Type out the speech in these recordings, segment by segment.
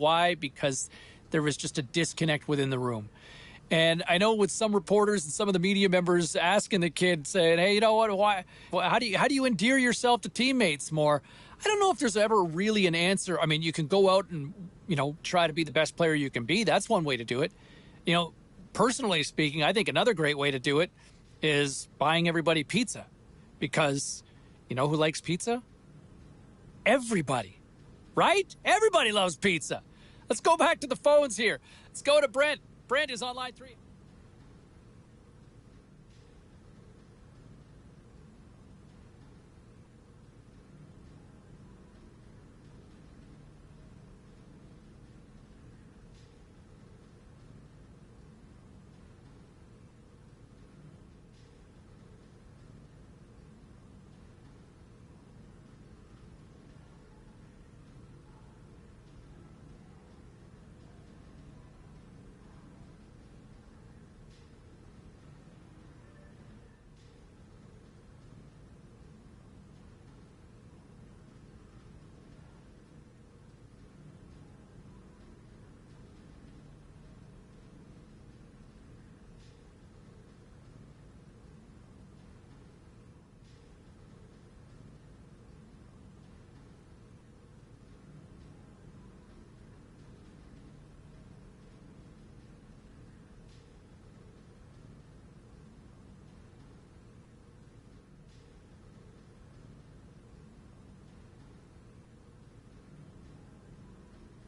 Why? Because there was just a disconnect within the room. And I know with some reporters and some of the media members asking the kid, saying, hey, you know what, why, how do you endear yourself to teammates more? I don't know if there's ever really an answer. I mean, you can go out and, try to be the best player you can be. That's one way to do it. Personally speaking, I think another great way to do it is buying everybody pizza. Because you know who likes pizza? Everybody, right? Everybody loves pizza. Let's go back to the phones here. Let's go to Brent. Brent is on line 3.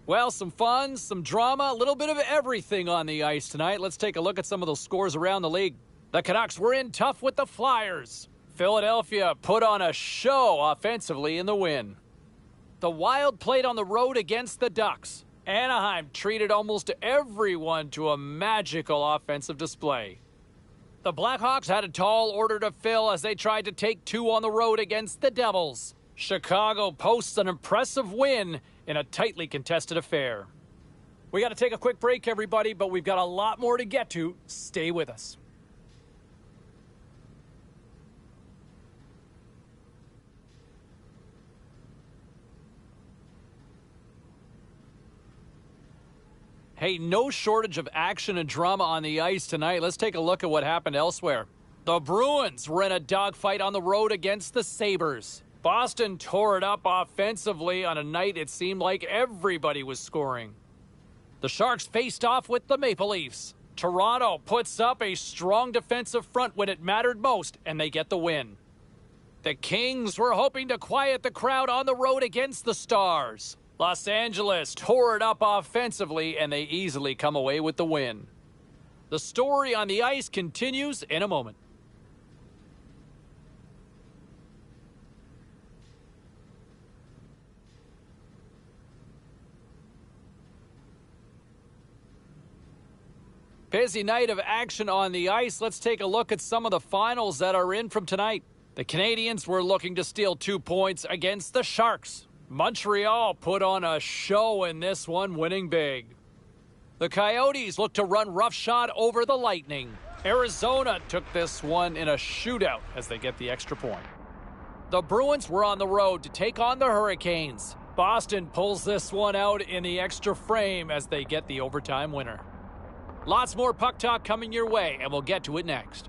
Well, some fun, some drama, a little bit of everything on the ice tonight. Let's take a look at some of those scores around the league. The Canucks were in tough with the Flyers. Philadelphia put on a show offensively in the win. The Wild played on the road against the Ducks. Anaheim treated almost everyone to a magical offensive display. The Blackhawks had a tall order to fill as they tried to take 2 on the road against the Devils. Chicago posts an impressive win in a tightly contested affair. We got to take a quick break, everybody, but we've got a lot more to get to. Stay with us. Hey, no shortage of action and drama on the ice tonight. Let's take a look at what happened elsewhere. The Bruins were in a dogfight on the road against the Sabres. Boston tore it up offensively on a night it seemed like everybody was scoring. The Sharks faced off with the Maple Leafs. Toronto puts up a strong defensive front when it mattered most, and they get the win. The Kings were hoping to quiet the crowd on the road against the Stars. Los Angeles tore it up offensively, and they easily come away with the win. The story on the ice continues in a moment. Busy night of action on the ice. Let's take a look at some of the finals that are in from tonight. The Canadiens were looking to steal 2 points against the Sharks. Montreal put on a show in this one, winning big. The Coyotes looked to run roughshod over the Lightning. Arizona took this one in a shootout as they get the extra point. The Bruins were on the road to take on the Hurricanes. Boston pulls this one out in the extra frame as they get the overtime winner. Lots more puck talk coming your way, and we'll get to it next.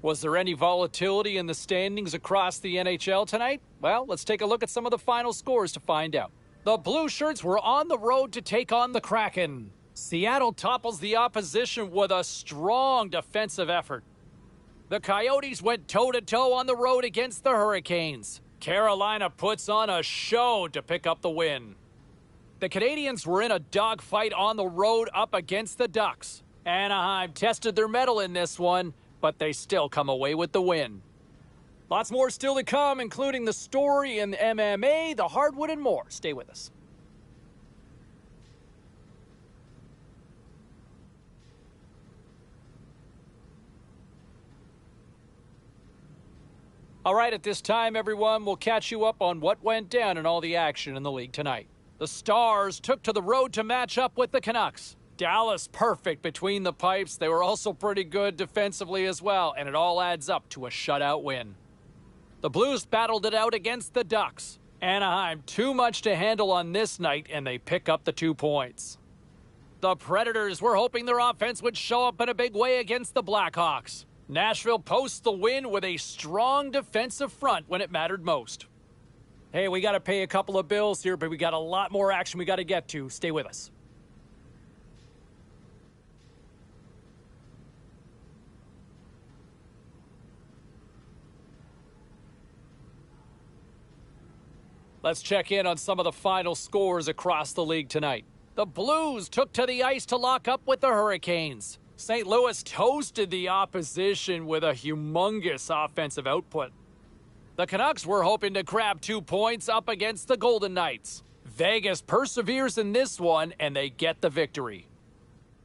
Was there any volatility in the standings across the NHL tonight? Well, let's take a look at some of the final scores to find out. The Blue Shirts were on the road to take on the Kraken. Seattle topples the opposition with a strong defensive effort. The Coyotes went toe-to-toe on the road against the Hurricanes. Carolina puts on a show to pick up the win. The Canadiens were in a dogfight on the road up against the Ducks. Anaheim tested their mettle in this one, but they still come away with the win. Lots more still to come, including the story in MMA, the hardwood, and more. Stay with us. All right, at this time, everyone, we'll catch you up on what went down in all the action in the league tonight. The Stars took to the road to match up with the Canucks. Dallas perfect between the pipes. They were also pretty good defensively as well, and it all adds up to a shutout win. The Blues battled it out against the Ducks. Anaheim too much to handle on this night, and they pick up the 2 points. The Predators were hoping their offense would show up in a big way against the Blackhawks. Nashville posts the win with a strong defensive front when it mattered most. Hey, we got to pay a couple of bills here, but we got a lot more action we got to get to. Stay with us. Let's check in on some of the final scores across the league tonight. The Blues took to the ice to lock up with the Hurricanes. St. Louis toasted the opposition with a humongous offensive output. The Canucks were hoping to grab 2 points up against the Golden Knights. Vegas perseveres in this one, and they get the victory.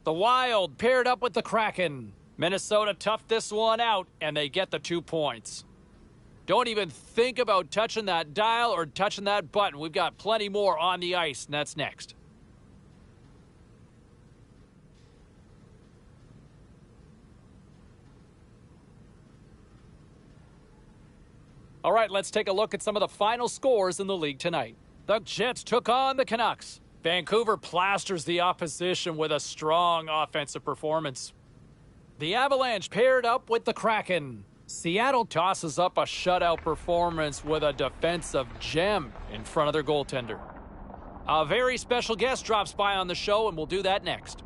The Wild paired up with the Kraken. Minnesota toughed this one out, and they get the 2 points. Don't even think about touching that dial or touching that button. We've got plenty more on the ice, and that's next. All right, let's take a look at some of the final scores in the league tonight. The Jets took on the Canucks. Vancouver plasters the opposition with a strong offensive performance. The Avalanche paired up with the Kraken. Seattle tosses up a shutout performance with a defensive gem in front of their goaltender. A very special guest drops by on the show, and we'll do that next.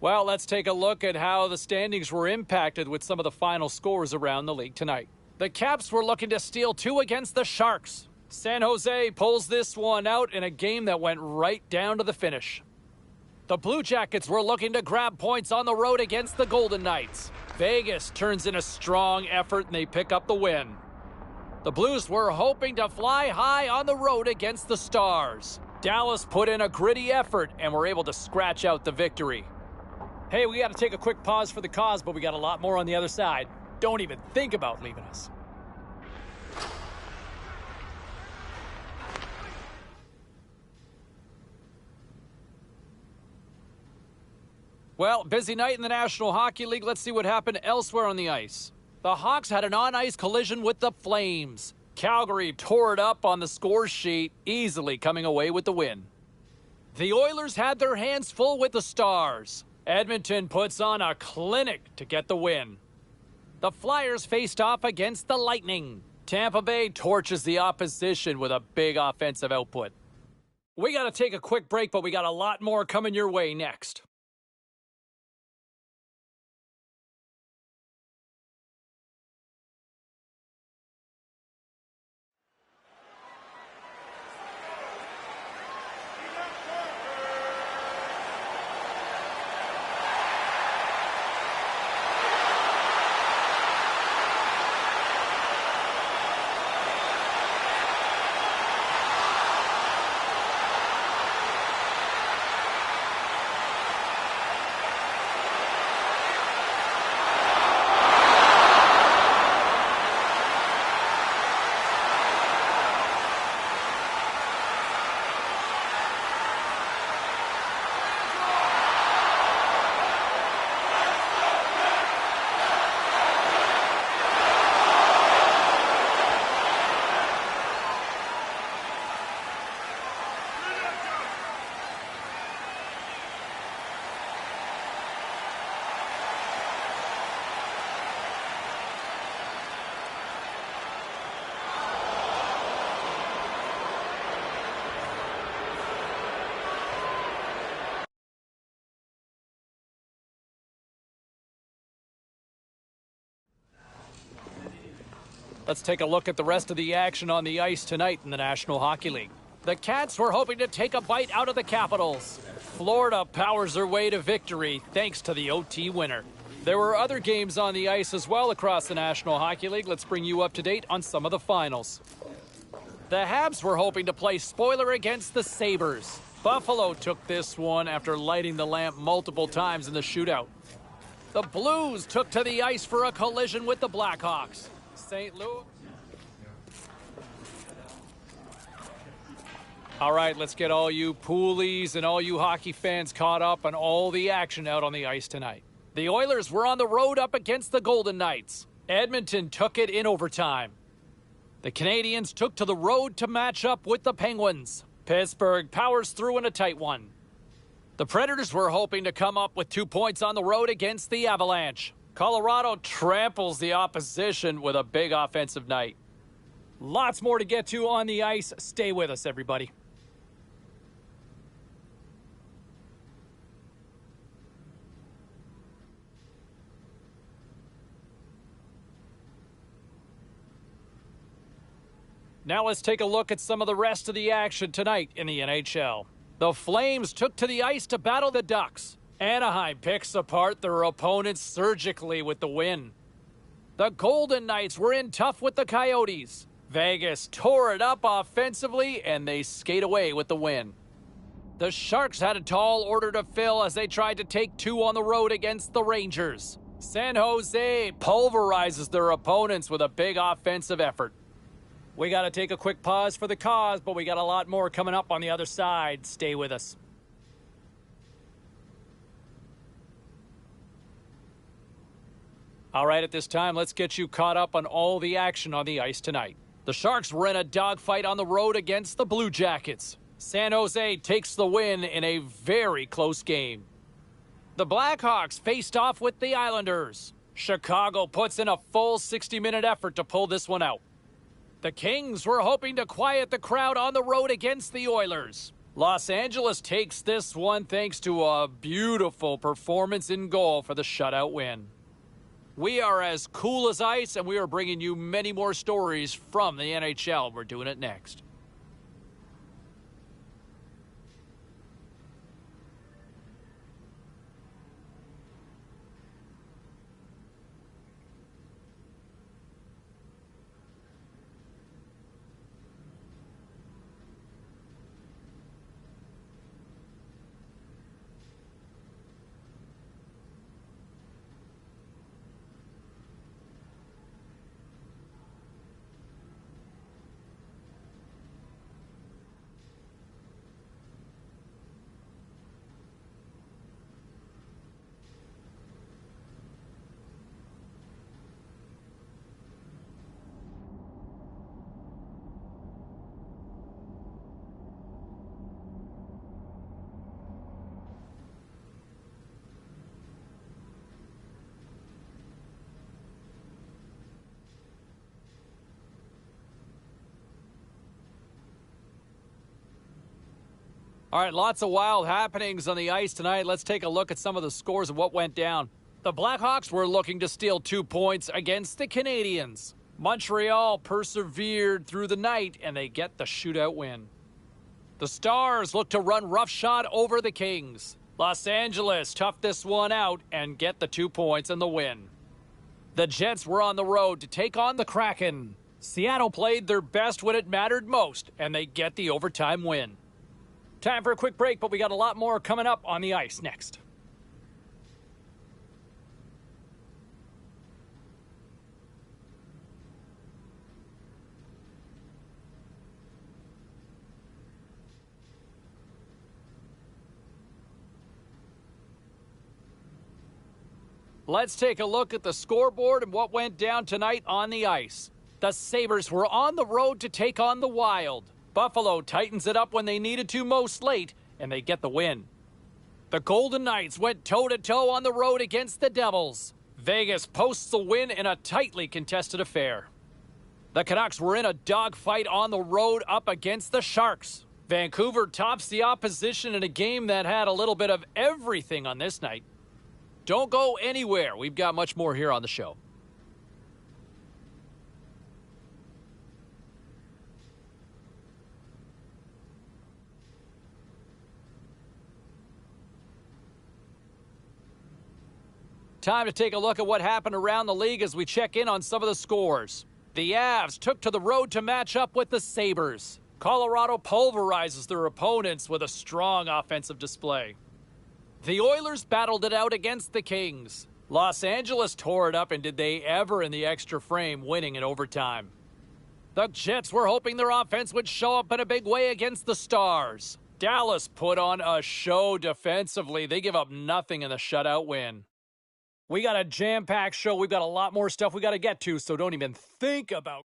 Well, let's take a look at how the standings were impacted with some of the final scores around the league tonight. The Caps were looking to steal 2 against the Sharks. San Jose pulls this one out in a game that went right down to the finish. The Blue Jackets were looking to grab points on the road against the Golden Knights. Vegas turns in a strong effort and they pick up the win. The Blues were hoping to fly high on the road against the Stars. Dallas put in a gritty effort and were able to scratch out the victory. Hey, we got to take a quick pause for the cause, but we got a lot more on the other side. Don't even think about leaving us. Well, busy night in the National Hockey League. Let's see what happened elsewhere on the ice. The Hawks had an on-ice collision with the Flames. Calgary tore it up on the score sheet, easily coming away with the win. The Oilers had their hands full with the Stars. Edmonton puts on a clinic to get the win. The Flyers faced off against the Lightning. Tampa Bay torches the opposition with a big offensive output. We got to take a quick break, but we got a lot more coming your way next. Let's take a look at the rest of the action on the ice tonight in the National Hockey League. The Cats were hoping to take a bite out of the Capitals. Florida powers their way to victory thanks to the OT winner. There were other games on the ice as well across the National Hockey League. Let's bring you up to date on some of the finals. The Habs were hoping to play spoiler against the Sabres. Buffalo took this one after lighting the lamp multiple times in the shootout. The Blues took to the ice for a collision with the Blackhawks. St. Louis. All right, let's get all you poolies and all you hockey fans caught up on all the action out on the ice tonight. The Oilers were on the road up against the Golden Knights. Edmonton took it in overtime. The Canadiens took to the road to match up with the Penguins. Pittsburgh powers through in a tight one. The Predators were hoping to come up with 2 points on the road against the Avalanche. Colorado tramples the opposition with a big offensive night. Lots more to get to on the ice. Stay with us, everybody. Now let's take a look at some of the rest of the action tonight in the NHL. The Flames took to the ice to battle the Ducks. Anaheim picks apart their opponents surgically with the win. The Golden Knights were in tough with the Coyotes. Vegas tore it up offensively, and they skate away with the win. The Sharks had a tall order to fill as they tried to take 2 on the road against the Rangers. San Jose pulverizes their opponents with a big offensive effort. We got to take a quick pause for the cause, but we got a lot more coming up on the other side. Stay with us. All right, at this time, let's get you caught up on all the action on the ice tonight. The Sharks were in a dogfight on the road against the Blue Jackets. San Jose takes the win in a very close game. The Blackhawks faced off with the Islanders. Chicago puts in a full 60-minute effort to pull this one out. The Kings were hoping to quiet the crowd on the road against the Oilers. Los Angeles takes this one thanks to a beautiful performance in goal for the shutout win. We are as cool as ice, and we are bringing you many more stories from the NHL. We're doing it next. All right, lots of wild happenings on the ice tonight. Let's take a look at some of the scores of what went down. The Blackhawks were looking to steal 2 points against the Canadiens. Montreal persevered through the night, and they get the shootout win. The Stars look to run roughshod over the Kings. Los Angeles toughed this one out and get the 2 points and the win. The Jets were on the road to take on the Kraken. Seattle played their best when it mattered most, and they get the overtime win. Time for a quick break, but we got a lot more coming up on the ice next. Let's take a look at the scoreboard and what went down tonight on the ice. The Sabres were on the road to take on the Wild. Buffalo tightens it up when they needed to most late, and they get the win. The Golden Knights went toe-to-toe on the road against the Devils. Vegas posts the win in a tightly contested affair. The Canucks were in a dogfight on the road up against the Sharks. Vancouver tops the opposition in a game that had a little bit of everything on this night. Don't go anywhere. We've got much more here on the show. Time to take a look at what happened around the league as we check in on some of the scores. The Avs took to the road to match up with the Sabres. Colorado pulverizes their opponents with a strong offensive display. The Oilers battled it out against the Kings. Los Angeles tore it up, and did they ever in the extra frame, winning in overtime. The Jets were hoping their offense would show up in a big way against the Stars. Dallas put on a show defensively. They give up nothing in the shutout win. We got a jam-packed show. We've got a lot more stuff we got to get to, so don't even think about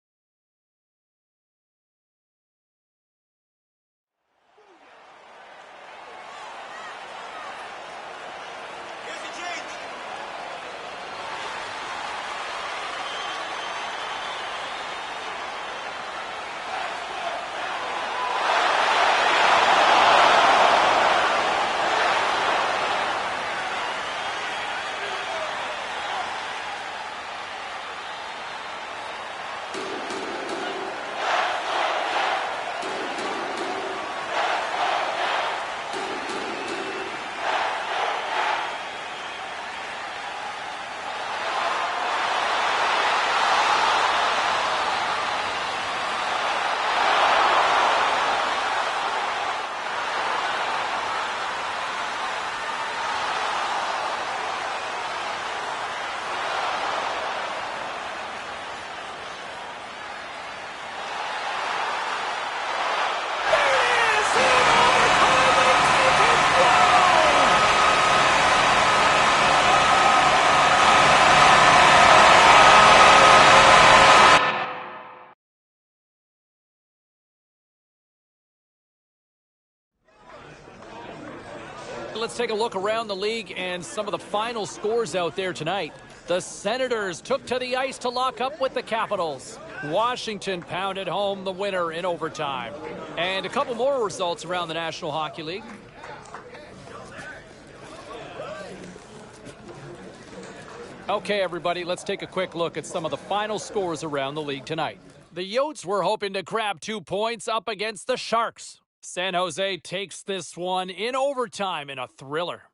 Let's take a look around the league and some of the final scores out there tonight. The Senators took to the ice to lock up with the Capitals. Washington pounded home the winner in overtime. And a couple more results around the National Hockey League. Okay, everybody, let's take a quick look at some of the final scores around the league tonight. The Yotes were hoping to grab 2 points up against the Sharks. San Jose takes this one in overtime in a thriller.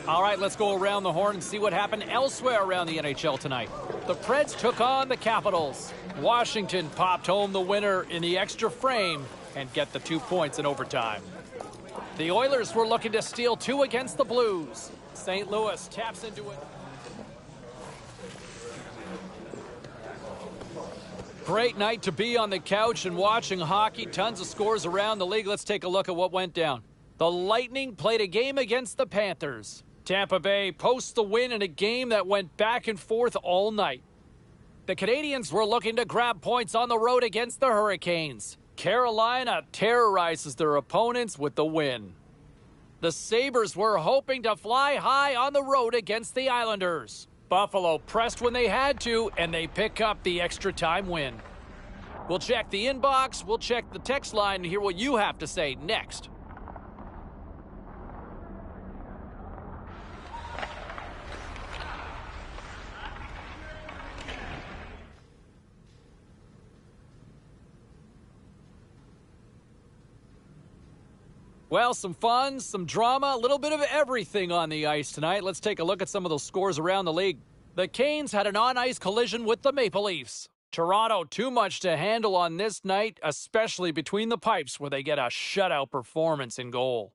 All right, let's go around the horn and see what happened elsewhere around the NHL tonight. The Preds took on the Capitals. Washington popped home the winner in the extra frame and get the 2 points in overtime. The Oilers were looking to steal 2 against the Blues. St. Louis taps into it. Great night to be on the couch and watching hockey. Tons of scores around the league. Let's take a look at what went down. The Lightning played a game against the Panthers. Tampa Bay posts the win in a game that went back and forth all night. The Canadiens were looking to grab points on the road against the Hurricanes. Carolina terrorizes their opponents with the win. The Sabres were hoping to fly high on the road against the Islanders. Buffalo pressed when they had to, and they pick up the extra time win. We'll check the inbox, we'll check the text line, and hear what you have to say next. Well, some fun, some drama, a little bit of everything on the ice tonight. Let's take a look at some of those scores around the league. The Canes had an on-ice collision with the Maple Leafs. Toronto, too much to handle on this night, especially between the pipes where they get a shutout performance in goal.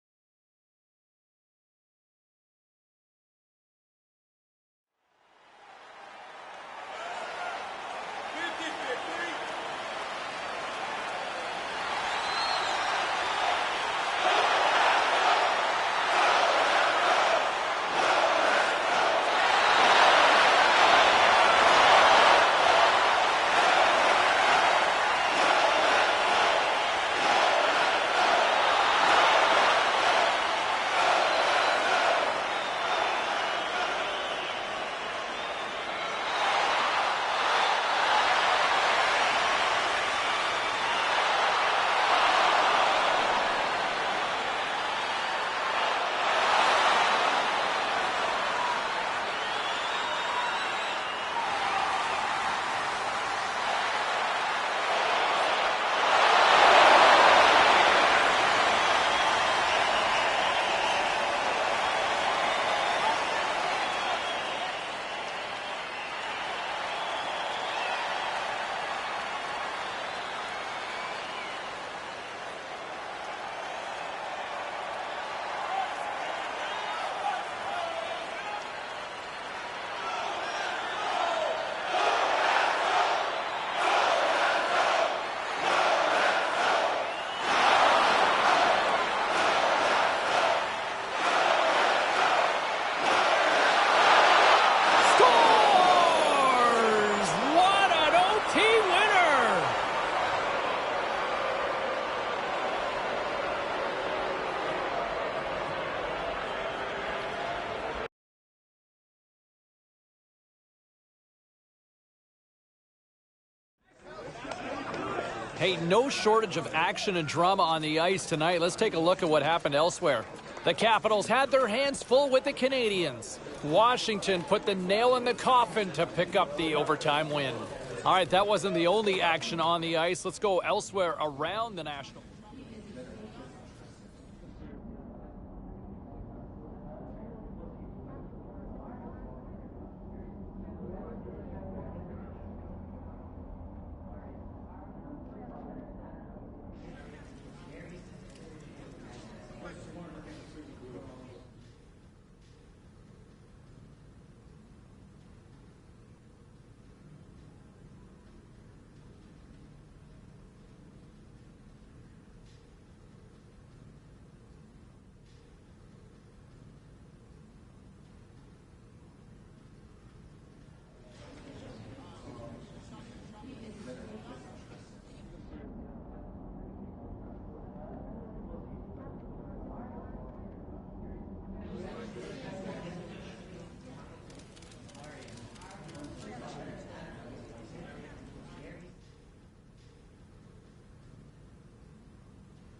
Hey, no shortage of action and drama on the ice tonight. Let's take a look at what happened elsewhere. The Capitals had their hands full with the Canadiens. Washington put the nail in the coffin to pick up the overtime win. All right, that wasn't the only action on the ice. Let's go elsewhere around the National.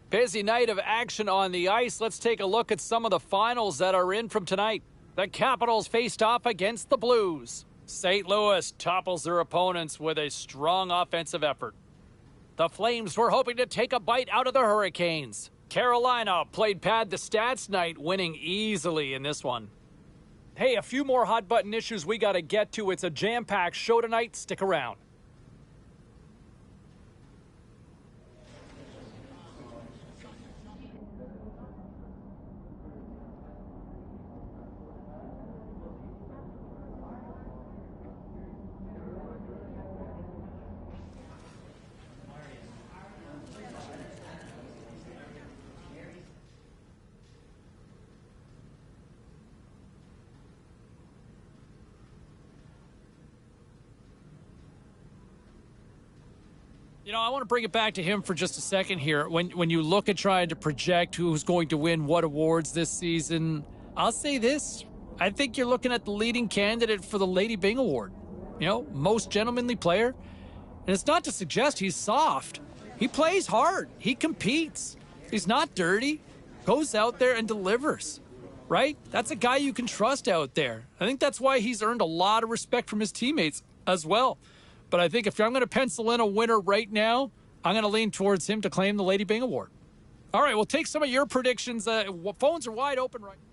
Busy night of action on the ice. Let's take a look at some of the finals that are in from tonight. The Capitals faced off against the Blues. St. Louis topples their opponents with a strong offensive effort. The Flames were hoping to take a bite out of the Hurricanes. Carolina played pad the stats night, winning easily in this one. Hey, a few more hot button issues we got to get to. It's a jam-packed show tonight. Stick around. I want to bring it back to him for just a second here. When you look at trying to project who's going to win what awards this season, I'll say this. I think you're looking at the leading candidate for the Lady Byng Award. Most gentlemanly player. And it's not to suggest he's soft. He plays hard. He competes. He's not dirty. Goes out there and delivers. Right? That's a guy you can trust out there. I think that's why he's earned a lot of respect from his teammates as well. But I think if I'm going to pencil in a winner right now, I'm going to lean towards him to claim the Lady Byng Award. All right, we'll take some of your predictions. Phones are wide open right now.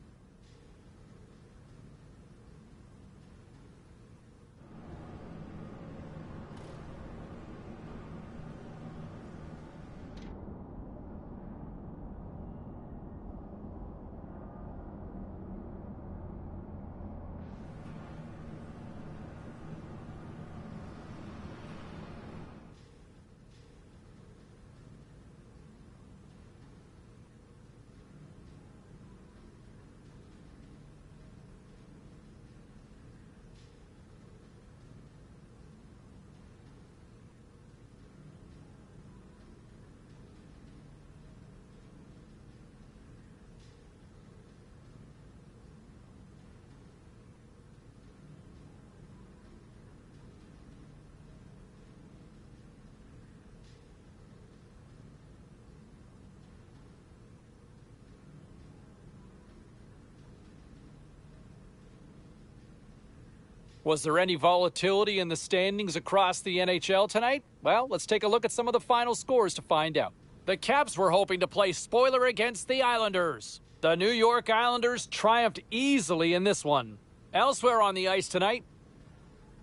Was there any volatility in the standings across the NHL tonight? Well, let's take a look at some of the final scores to find out. The Caps were hoping to play spoiler against the Islanders. The New York Islanders triumphed easily in this one. Elsewhere on the ice tonight,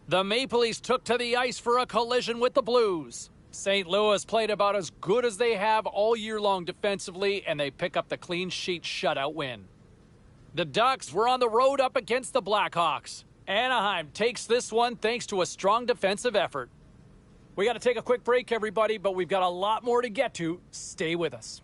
the Maple Leafs took to the ice for a collision with the Blues. St. Louis played about as good as they have all year long defensively, and they pick up the clean sheet shutout win. The Ducks were on the road up against the Blackhawks. Anaheim takes this one thanks to a strong defensive effort. We got to take a quick break, everybody, but we've got a lot more to get to. Stay with us.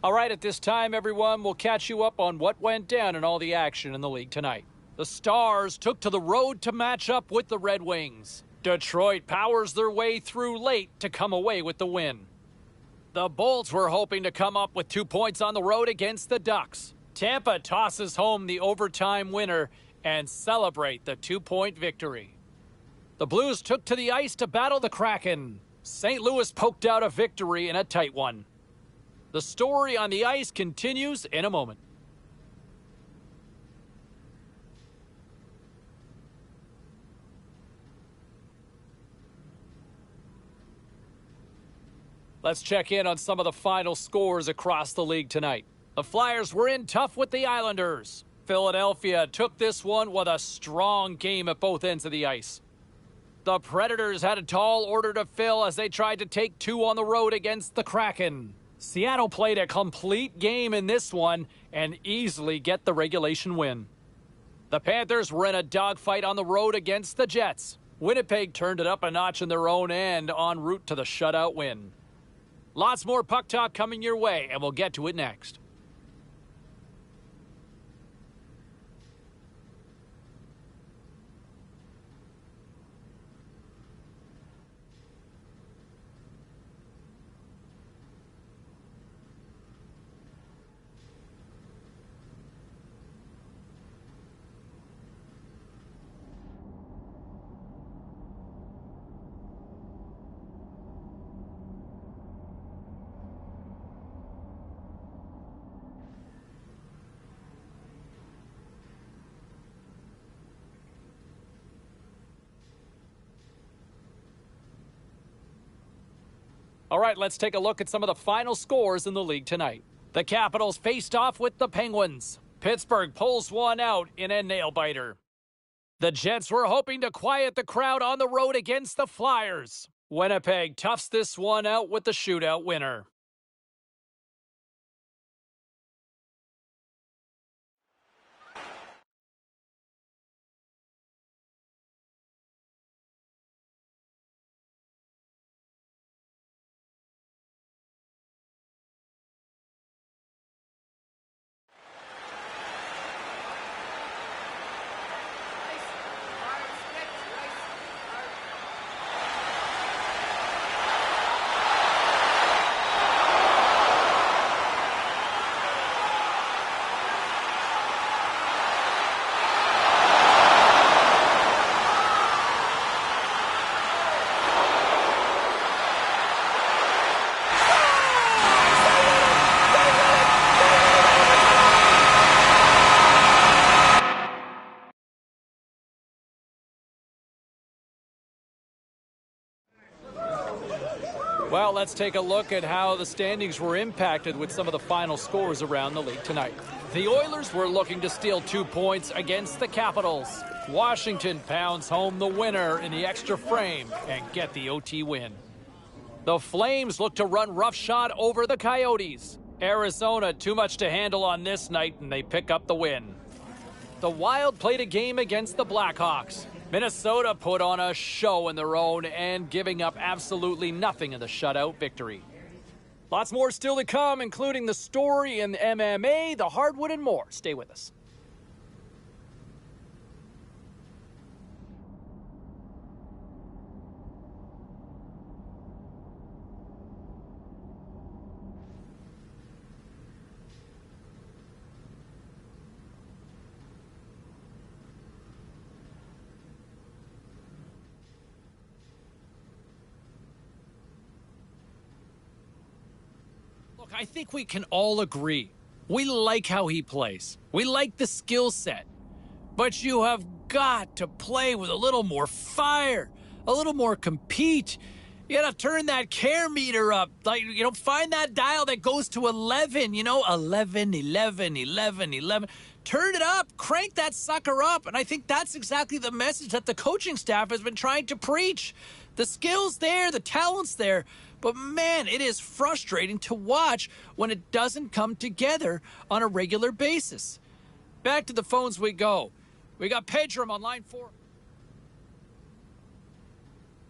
All right, at this time, everyone, we'll catch you up on what went down in all the action in the league tonight. The Stars took to the road to match up with the Red Wings. Detroit powers their way through late to come away with the win. The Bolts were hoping to come up with 2 points on the road against the Ducks. Tampa tosses home the overtime winner and celebrate the 2-point victory. The Blues took to the ice to battle the Kraken. St. Louis poked out a victory in a tight one. The story on the ice continues in a moment. Let's check in on some of the final scores across the league tonight. The Flyers were in tough with the Islanders. Philadelphia took this one with a strong game at both ends of the ice. The Predators had a tall order to fill as they tried to take 2 on the road against the Kraken. Seattle played a complete game in this one and easily get the regulation win. The Panthers were in a dogfight on the road against the Jets. Winnipeg turned it up a notch in their own end en route to the shutout win. Lots more puck talk coming your way, and we'll get to it next. All right, let's take a look at some of the final scores in the league tonight. The Capitals faced off with the Penguins. Pittsburgh pulls one out in a nail-biter. The Jets were hoping to quiet the crowd on the road against the Flyers. Winnipeg toughs this one out with the shootout winner. Well, let's take a look at how the standings were impacted with some of the final scores around the league tonight. The Oilers were looking to steal 2 points against the Capitals. Washington pounds home the winner in the extra frame and get the OT win. The Flames look to run roughshod over the Coyotes. Arizona too much to handle on this night, and they pick up the win. The Wild played a game against the Blackhawks. Minnesota put on a show in their own end, giving up absolutely nothing in the shutout victory. Lots more still to come, including the story in MMA, the hardwood, and more. Stay with us. Look, I think we can all agree. We like how he plays. We like the skill set. But you have got to play with a little more fire, a little more compete. You gotta turn that care meter up. Like, find that dial that goes to 11, 11, 11, 11, 11. Turn it up, crank that sucker up. And I think that's exactly the message that the coaching staff has been trying to preach. The skill's there, the talent's there. But man, it is frustrating to watch when it doesn't come together on a regular basis. Back to the phones we go. We got Pedram on line 4.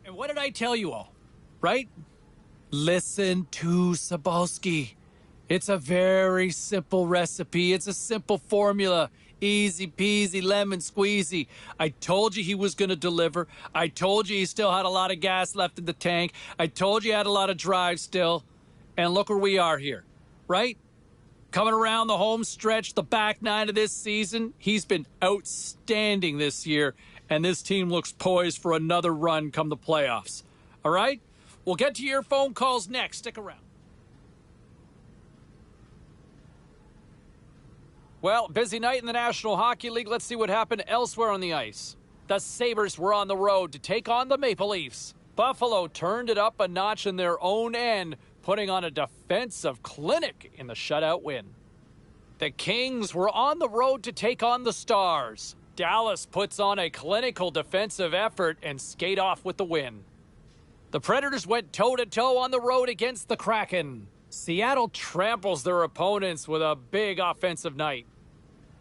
And what did I tell you all? Right? Listen to Sabalski. It's a very simple recipe. It's a simple formula. Easy peasy, lemon squeezy. I told you he was going to deliver. I told you he still had a lot of gas left in the tank. I told you he had a lot of drive still. And look where we are here, right? Coming around the home stretch, the back nine of this season, he's been outstanding this year. And this team looks poised for another run come the playoffs. All right? We'll get to your phone calls next. Stick around. Well, busy night in the National Hockey League. Let's see what happened elsewhere on the ice. The Sabres were on the road to take on the Maple Leafs. Buffalo turned it up a notch in their own end, putting on a defensive clinic in the shutout win. The Kings were on the road to take on the Stars. Dallas puts on a clinical defensive effort and skate off with the win. The Predators went toe-to-toe on the road against the Kraken. Seattle tramples their opponents with a big offensive night.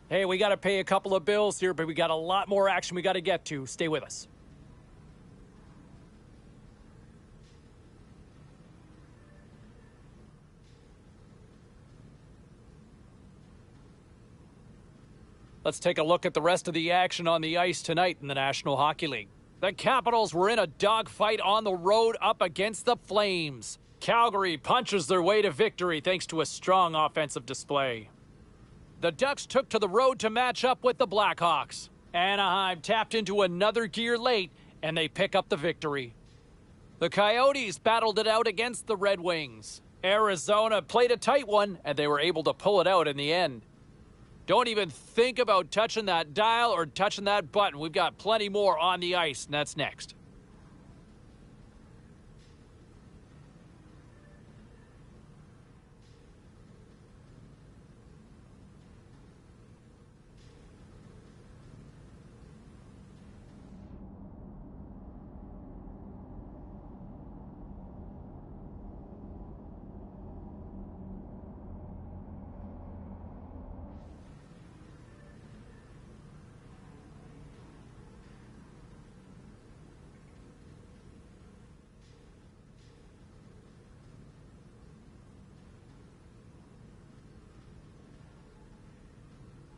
Hey, we got to pay a couple of bills here, but we got a lot more action we got to get to. Stay with us. Let's take a look at the rest of the action on the ice tonight in the National Hockey League. The Capitals were in a dogfight on the road up against the Flames. Calgary punches their way to victory thanks to a strong offensive display. The Ducks took to the road to match up with the Blackhawks. Anaheim tapped into another gear late, and they pick up the victory. The Coyotes battled it out against the Red Wings. Arizona played a tight one, and they were able to pull it out in the end. Don't even think about touching that dial or touching that button. We've got plenty more on the ice, and that's next.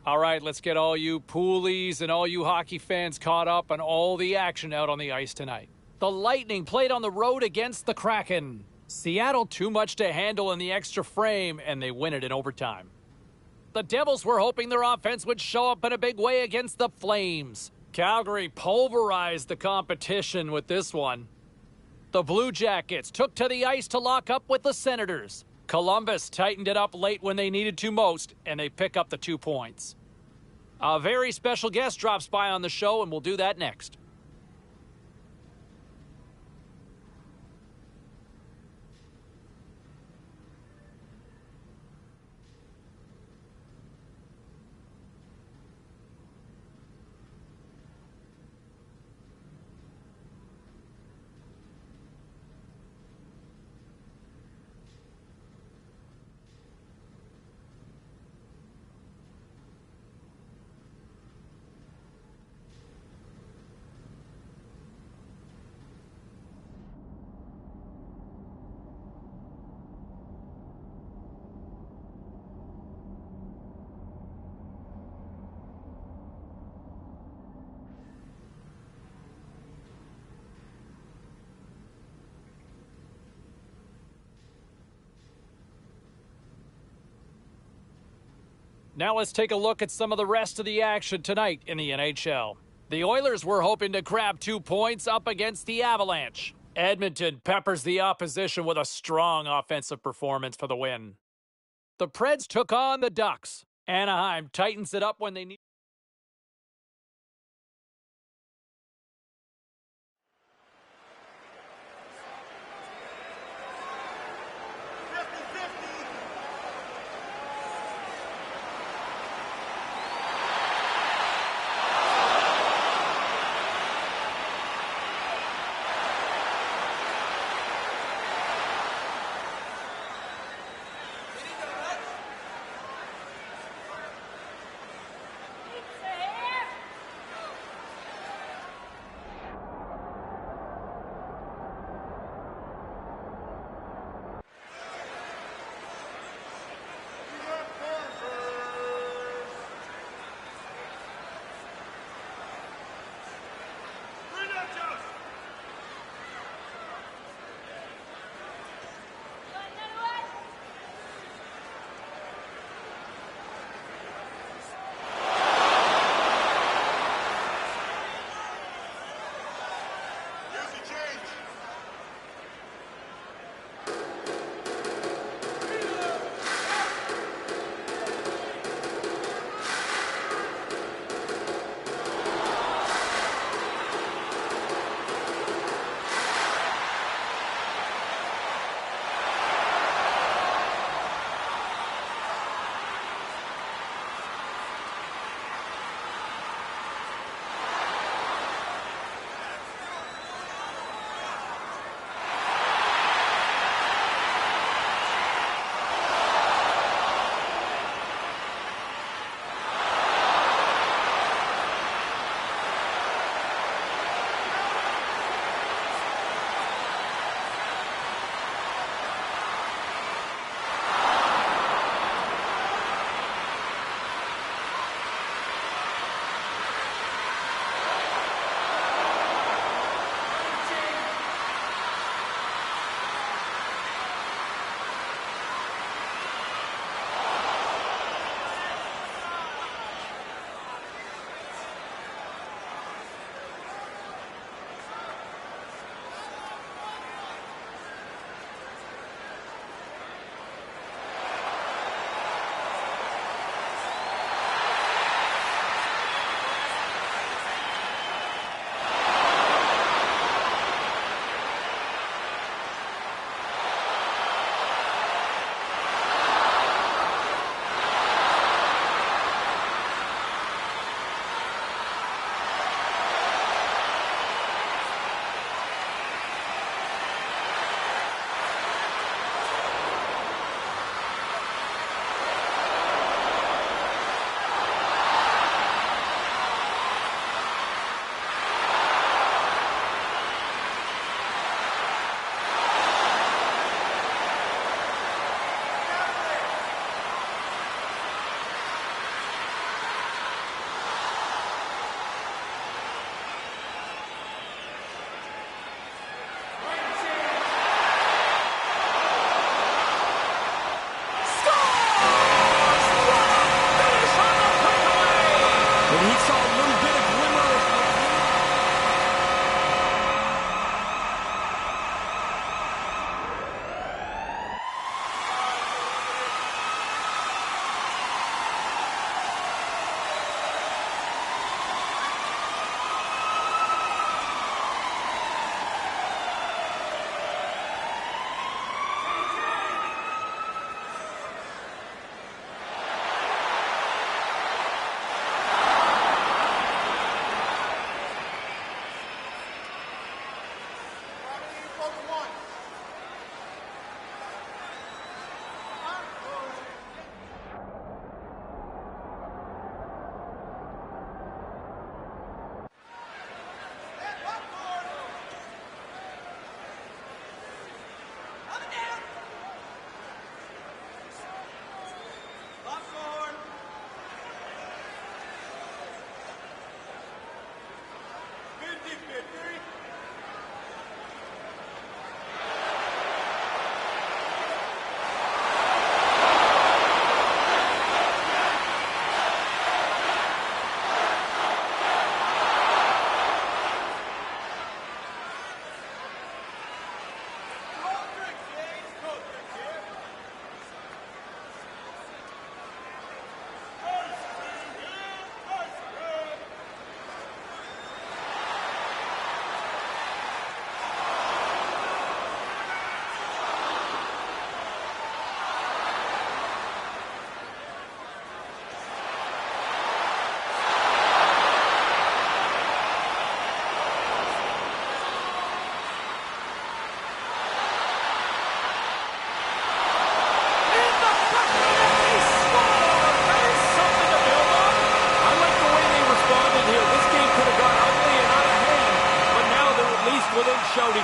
All right, let's get all you poolies and all you hockey fans caught up on all the action out on the ice tonight. The Lightning played on the road against the Kraken. Seattle too much to handle in the extra frame, and they win it in overtime. The Devils were hoping their offense would show up in a big way against the Flames. Calgary pulverized the competition with this one. The Blue Jackets took to the ice to lock up with the Senators. Columbus tightened it up late when they needed to most, and they pick up the 2 points. A very special guest drops by on the show, and we'll do that next. Now let's take a look at some of the rest of the action tonight in the NHL. The Oilers were hoping to grab 2 points up against the Avalanche. Edmonton peppers the opposition with a strong offensive performance for the win. The Preds took on the Ducks. Anaheim tightens it up when they need.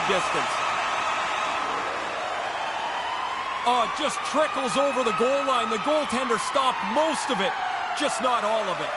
distance. Oh, it just trickles over the goal line. The goaltender stopped most of it, just not all of it.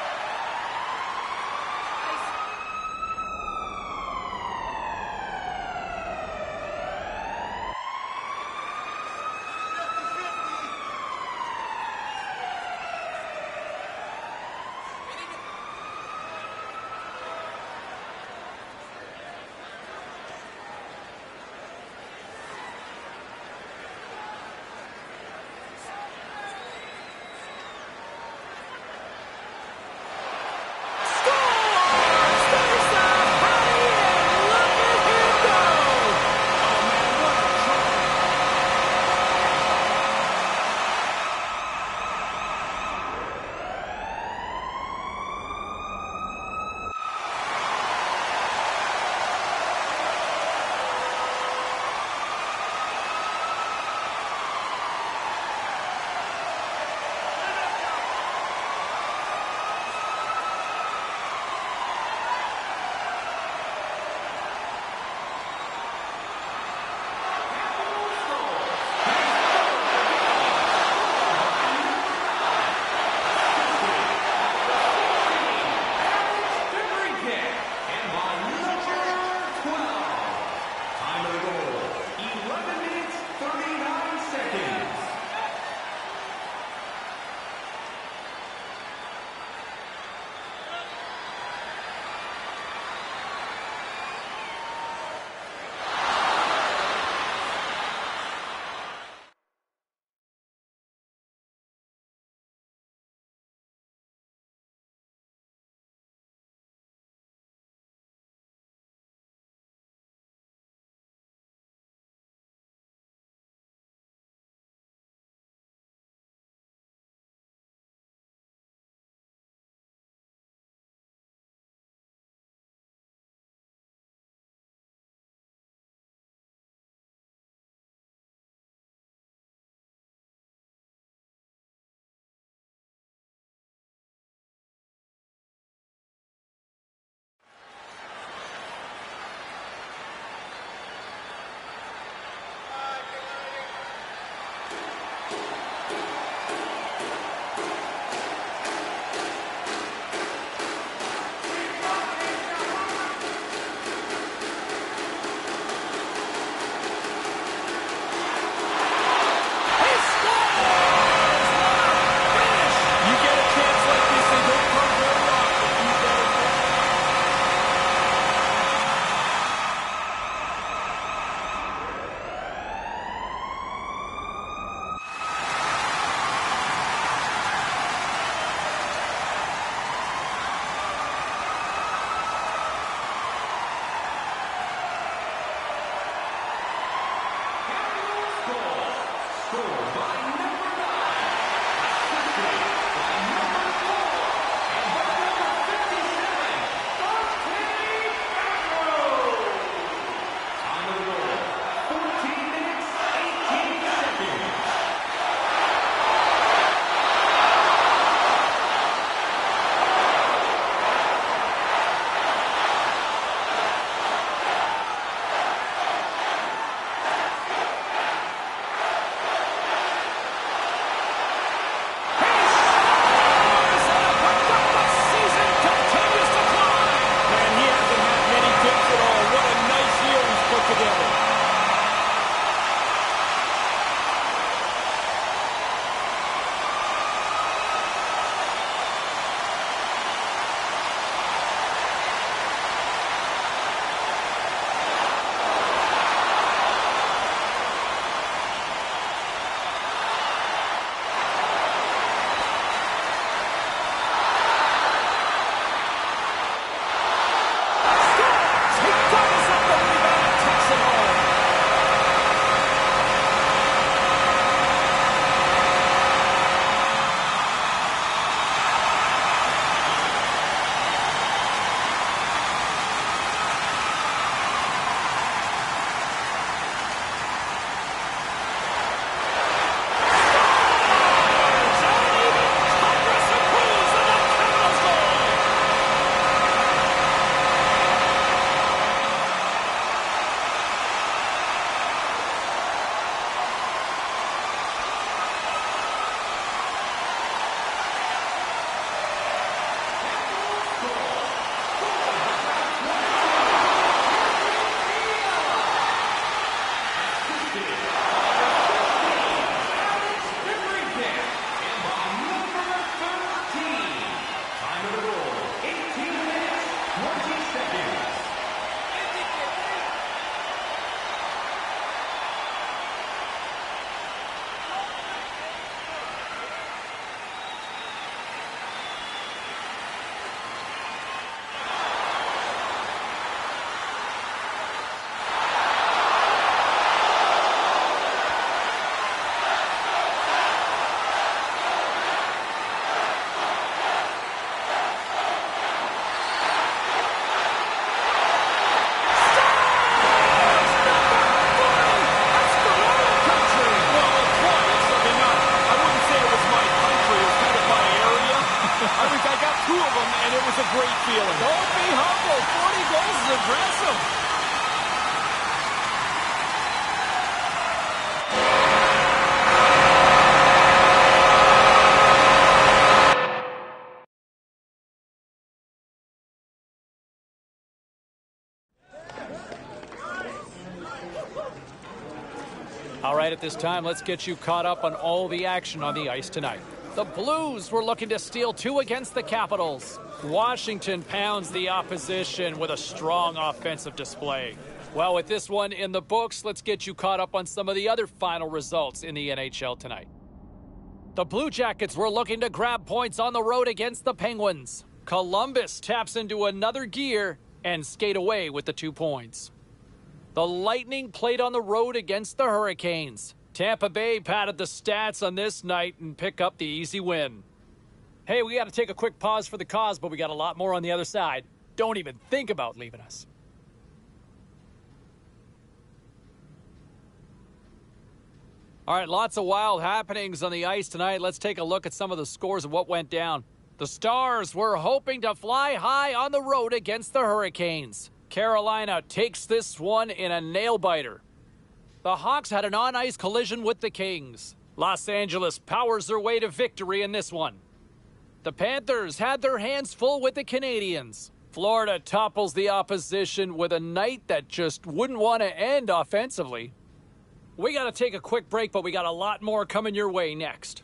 20 seconds. Don't be humble. 40 goals is impressive. All right, at this time, let's get you caught up on all the action on the ice tonight. The Blues were looking to steal 2 against the Capitals. Washington pounds the opposition with a strong offensive display. Well, with this one in the books, let's get you caught up on some of the other final results in the NHL tonight. The Blue Jackets were looking to grab points on the road against the Penguins. Columbus taps into another gear and skate away with the 2 points. The Lightning played on the road against the Hurricanes. Tampa Bay padded the stats on this night and pick up the easy win. Hey, we got to take a quick pause for the cause, but we got a lot more on the other side. Don't even think about leaving us. All right, lots of wild happenings on the ice tonight. Let's take a look at some of the scores of what went down. The Stars were hoping to fly high on the road against the Hurricanes. Carolina takes this one in a nail-biter. The Hawks had an on-ice collision with the Kings. Los Angeles powers their way to victory in this one. The Panthers had their hands full with the Canadiens. Florida topples the opposition with a night that just wouldn't want to end offensively. We got to take a quick break, but we got a lot more coming your way next.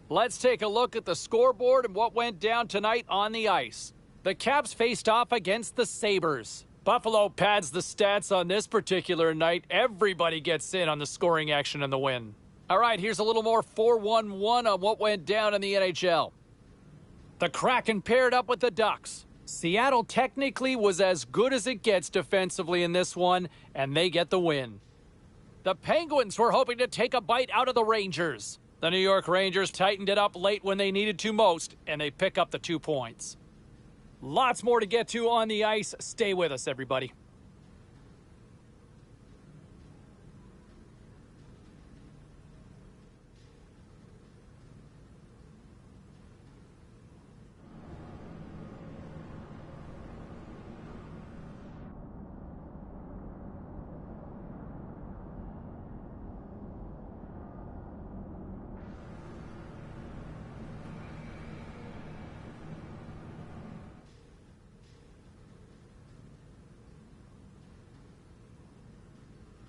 Let's take a look at the scoreboard and what went down tonight on the ice. The Caps faced off against the Sabres. Buffalo pads the stats on this particular night. Everybody gets in on the scoring action and the win. All right, here's a little more 4-1-1 on what went down in the NHL. The Kraken paired up with the Ducks. Seattle technically was as good as it gets defensively in this one, and they get the win. The Penguins were hoping to take a bite out of the Rangers. The New York Rangers tightened it up late when they needed to most, and they pick up the 2 points. Lots more to get to on the ice. Stay with us, everybody.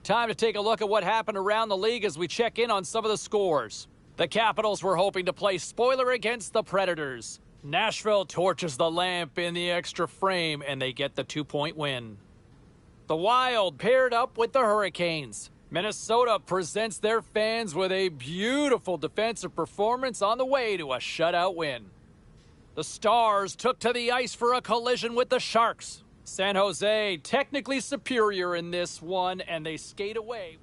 Time to take a look at what happened around the league as we check in on some of the scores. The Capitals were hoping to play spoiler against the Predators. Nashville torches the lamp in the extra frame, and they get the 2-point win. The Wild paired up with the Hurricanes. Minnesota presents their fans with a beautiful defensive performance on the way to a shutout win. The Stars took to the ice for a collision with the Sharks. San Jose technically superior in this one, and they skate away.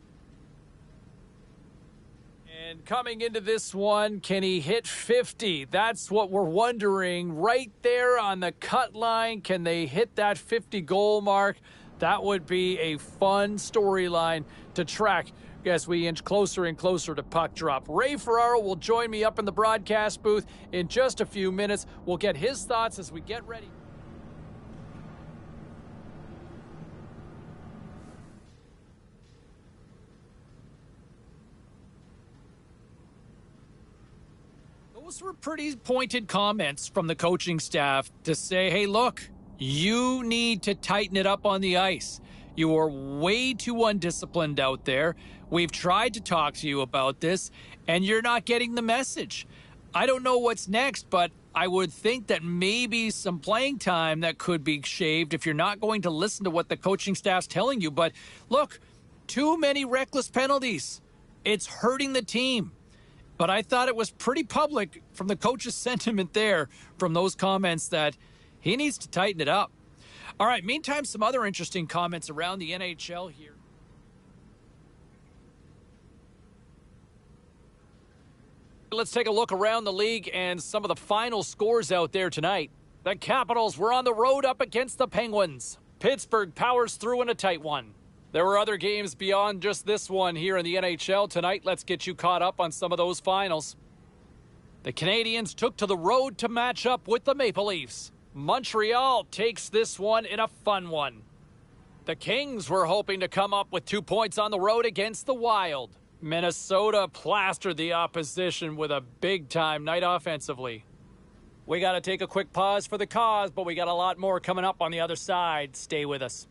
And coming into this one, can he hit 50? That's what we're wondering. Right there on the cut line, can they hit that 50-goal mark? That would be a fun storyline to track as we inch closer and closer to puck drop. Ray Ferraro will join me up in the broadcast booth in just a few minutes. We'll get his thoughts as we get ready. Those were pretty pointed comments from the coaching staff to say, hey, look, you need to tighten it up on the ice. You are way too undisciplined out there. We've tried to talk to you about this, and you're not getting the message. I don't know what's next, but I would think that maybe some playing time that could be shaved if you're not going to listen to what the coaching staff's telling you. But look, too many reckless penalties. It's hurting the team. But I thought it was pretty public from the coach's sentiment there from those comments that he needs to tighten it up. All right, meantime, some other interesting comments around the NHL here. Let's take a look around the league and some of the final scores out there tonight. The Capitals were on the road up against the Penguins. Pittsburgh powers through in a tight one. There were other games beyond just this one here in the NHL tonight. Let's get you caught up on some of those finals. The Canadiens took to the road to match up with the Maple Leafs. Montreal takes this one in a fun one. The Kings were hoping to come up with 2 points on the road against the Wild. Minnesota plastered the opposition with a big-time night offensively. We got to take a quick pause for the cause, but we got a lot more coming up on the other side. Stay with us.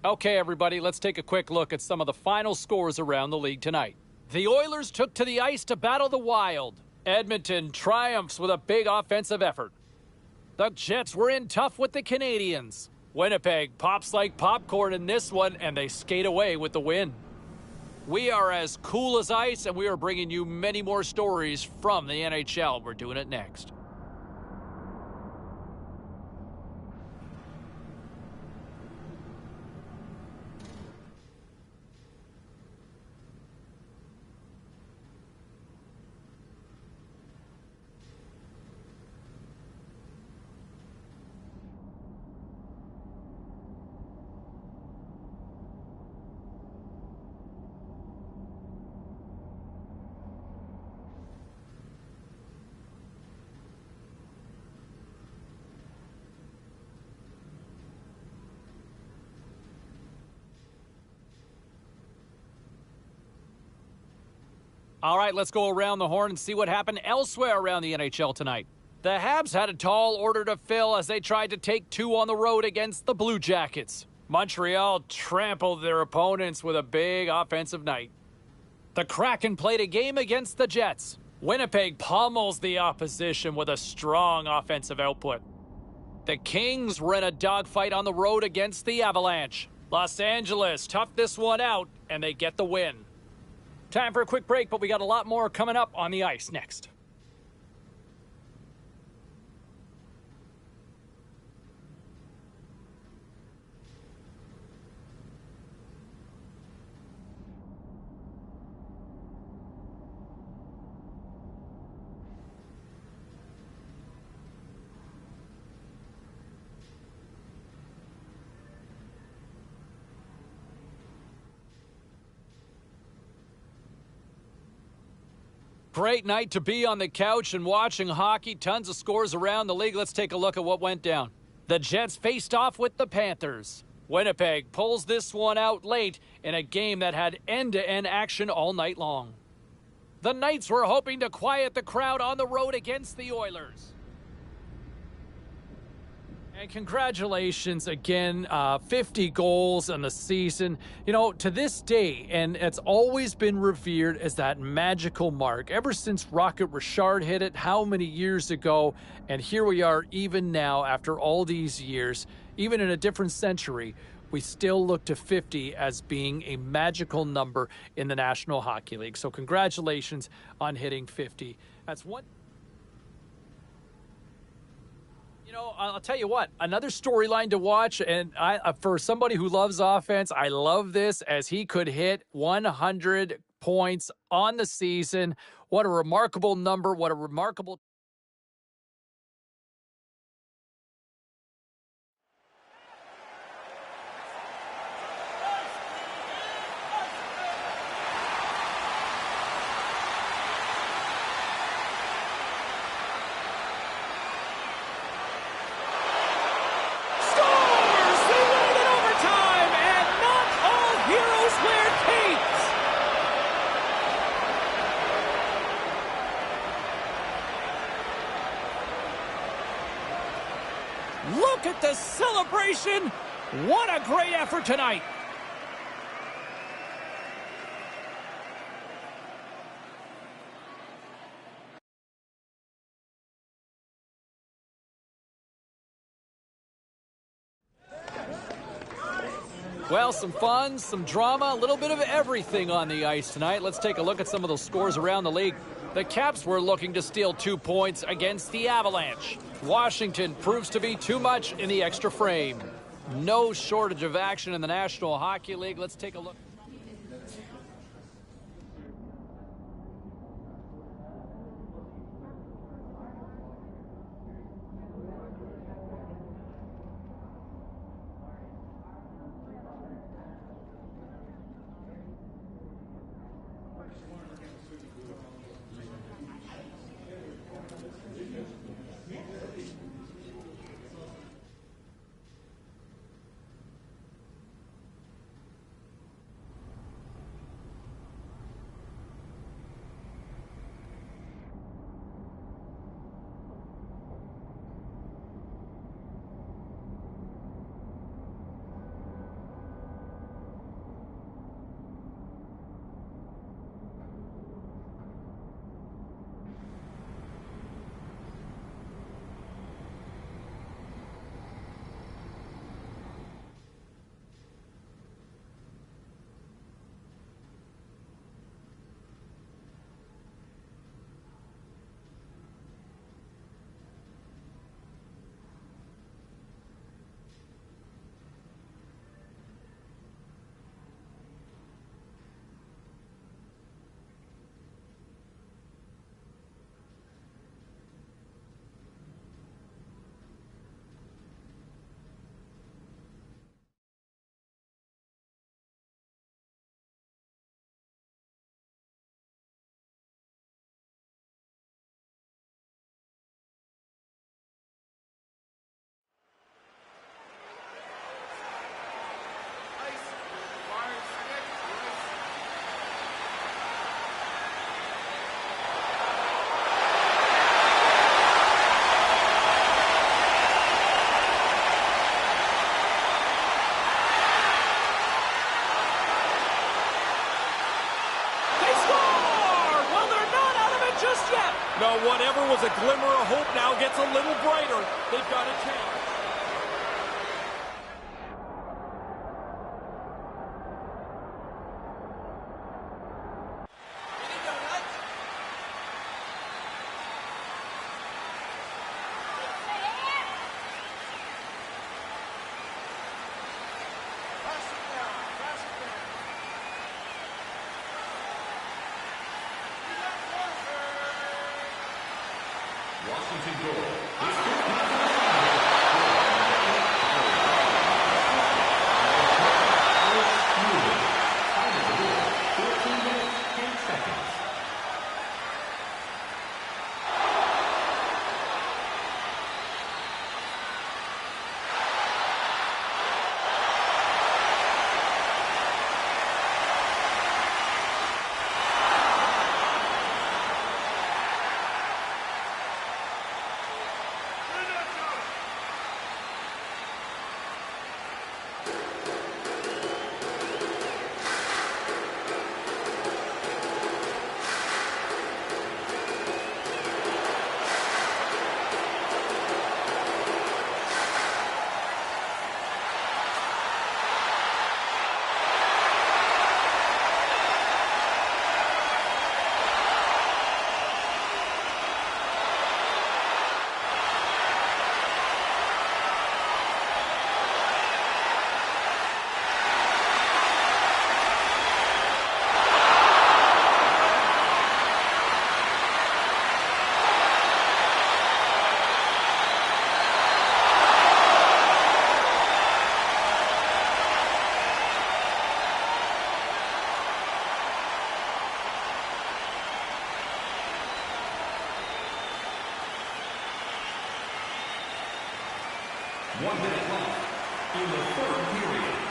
Okay, everybody, let's take a quick look at some of the final scores around the league tonight. The Oilers took to the ice to battle the Wild. Edmonton triumphs with a big offensive effort. The Jets were in tough with the Canadiens. Winnipeg pops like popcorn in this one, and they skate away with the win. We are as cool as ice, and we are bringing you many more stories from the NHL. We're doing it next. All right, let's go around the horn and see what happened elsewhere around the NHL tonight. The Habs had a tall order to fill as they tried to take 2 on the road against the Blue Jackets. Montreal trampled their opponents with a big offensive night. The Kraken played a game against the Jets. Winnipeg pummels the opposition with a strong offensive output. The Kings were in a dogfight on the road against the Avalanche. Los Angeles toughed this one out, and they get the win. Time for a quick break, but we got a lot more coming up on the ice next. Great night to be on the couch and watching hockey. Tons of scores around the league. Let's take a look at what went down. The Jets faced off with the Panthers. Winnipeg pulls this one out late in a game that had end-to-end action all night long. The Knights were hoping to quiet the crowd on the road against the Oilers. And congratulations again, 50 goals in the season. You know, to this day, and it's always been revered as that magical mark. Ever since Rocket Richard hit it, how many years ago? And here we are even now after all these years, even in a different century, we still look to 50 as being a magical number in the National Hockey League. So congratulations on hitting 50. That's one. You know, I'll tell you what, another storyline to watch, and for somebody who loves offense, I love this, as he could hit 100 points on the season. What a remarkable number. What a remarkable... Look at the celebration. What a great effort tonight. Well, some fun, some drama, a little bit of everything on the ice tonight. Let's take a look at some of those scores around the league. The Caps were looking to steal 2 points against the Avalanche. Washington proves to be too much in the extra frame. No shortage of action in the National Hockey League. Let's take a look. Now, whatever was a glimmer of hope now gets a little brighter. They've got a chance. 1 minute left in the third period.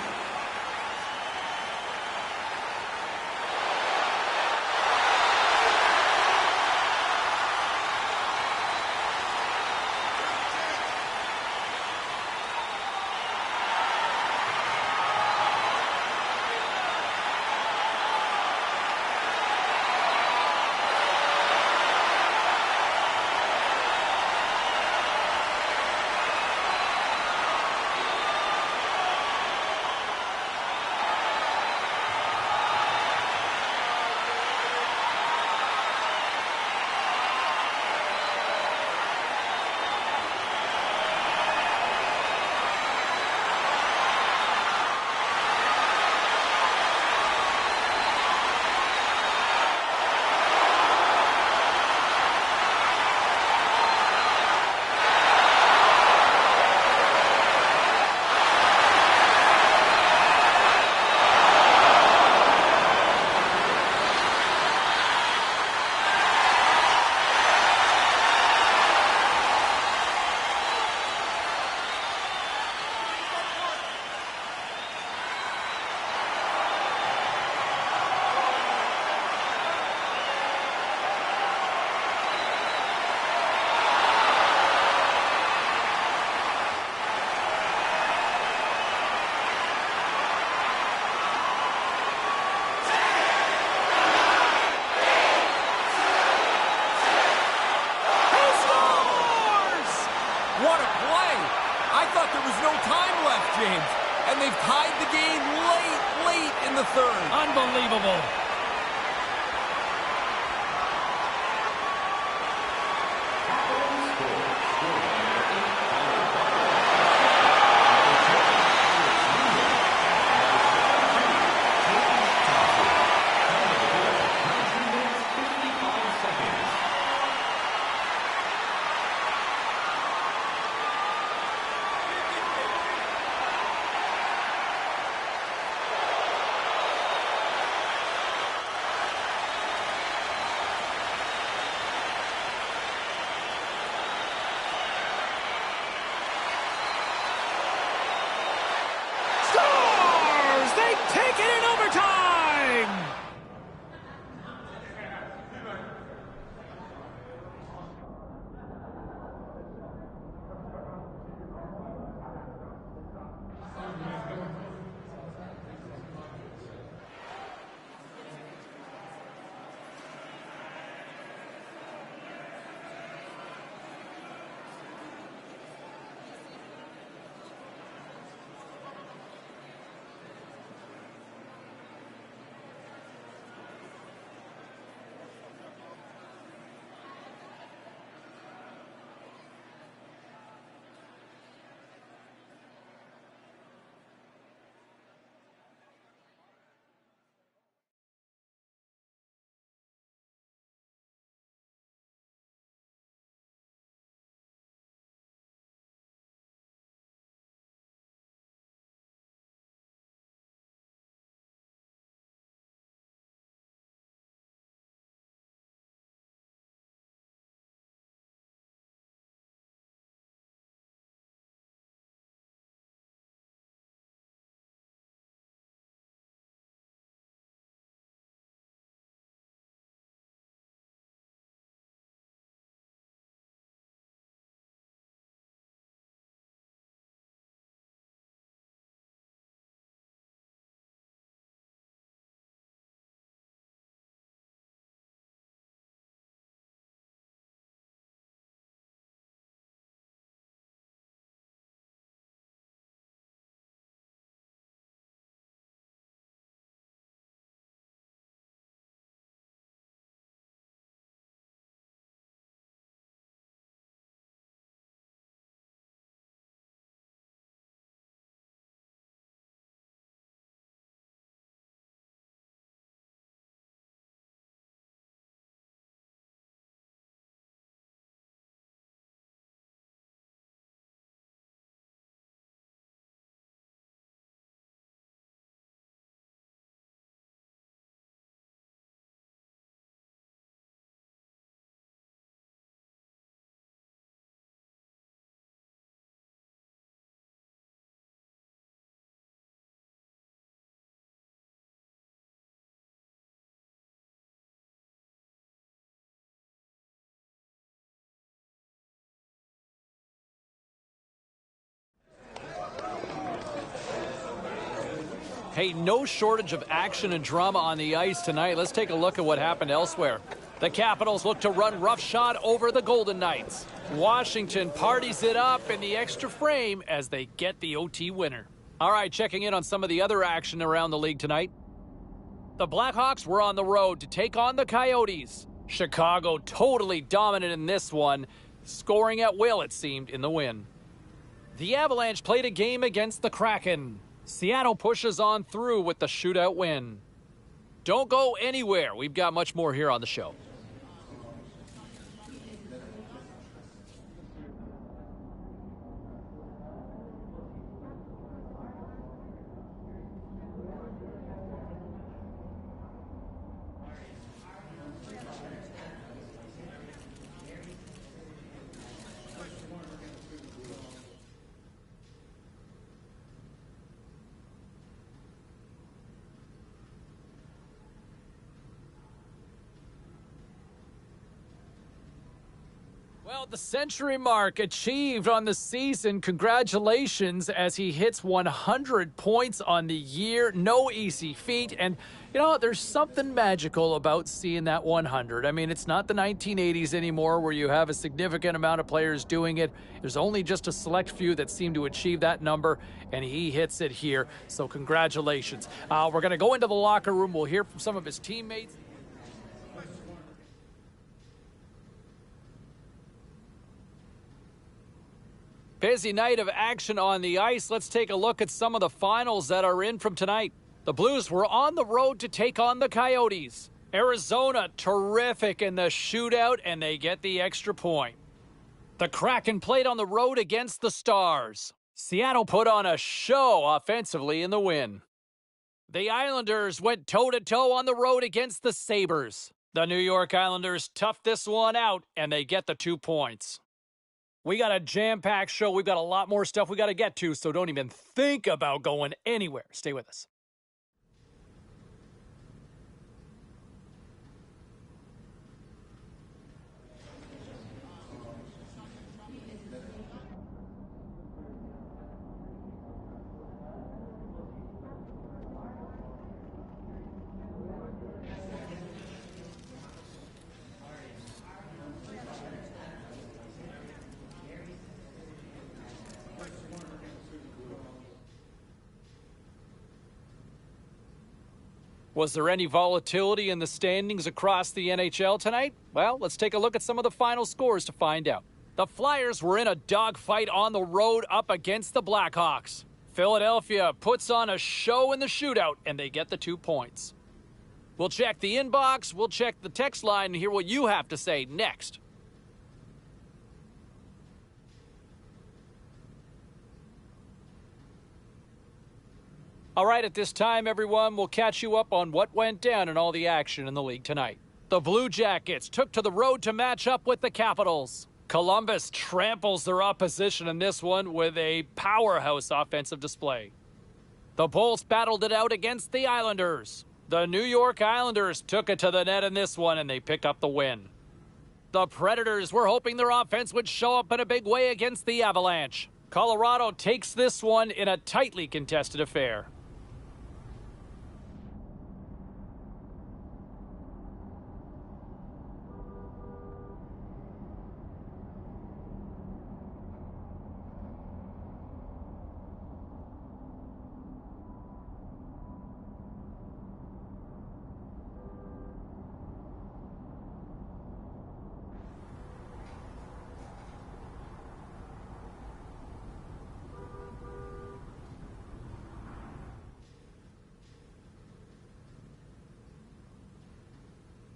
What a play! I thought there was no time left, James. And they've tied the game late in the third. Unbelievable. Hey, no shortage of action and drama on the ice tonight. Let's take a look at what happened elsewhere. The Capitals look to run roughshod over the Golden Knights. Washington parties it up in the extra frame as they get the OT winner. All right, checking in on some of the other action around the league tonight. The Blackhawks were on the road to take on the Coyotes. Chicago totally dominant in this one, scoring at will, it seemed, in the win. The Avalanche played a game against the Kraken. Seattle pushes on through with the shootout win. Don't go anywhere. We've got much more here on the show. Well, the century mark achieved on the season. Congratulations as he hits 100 points on the year. No easy feat. And, you know, there's something magical about seeing that 100. I mean, it's not the 1980s anymore where you have a significant amount of players doing it. There's only just a select few that seem to achieve that number, and he hits it here. So congratulations. We're going to go into the locker room. We'll hear from some of his teammates. Busy night of action on the ice. Let's take a look at some of the finals that are in from tonight. The Blues were on the road to take on the Coyotes. Arizona, terrific in the shootout, and they get the extra point. The Kraken played on the road against the Stars. Seattle put on a show offensively in the win. The Islanders went toe-to-toe on the road against the Sabres. The New York Islanders toughed this one out, and they get the 2 points. We got a jam-packed show. We've got a lot more stuff we got to get to, so don't even think about going anywhere. Stay with us. Was there any volatility in the standings across the NHL tonight? Well, let's take a look at some of the final scores to find out. The Flyers were in a dogfight on the road up against the Blackhawks. Philadelphia puts on a show in the shootout, and they get the 2 points. We'll check the inbox, we'll check the text line, and hear what you have to say next. All right, at this time, everyone, we'll catch you up on what went down in all the action in the league tonight. The Blue Jackets took to the road to match up with the Capitals. Columbus tramples their opposition in this one with a powerhouse offensive display. The Bulls battled it out against the Islanders. The New York Islanders took it to the net in this one, and they picked up the win. The Predators were hoping their offense would show up in a big way against the Avalanche. Colorado takes this one in a tightly contested affair.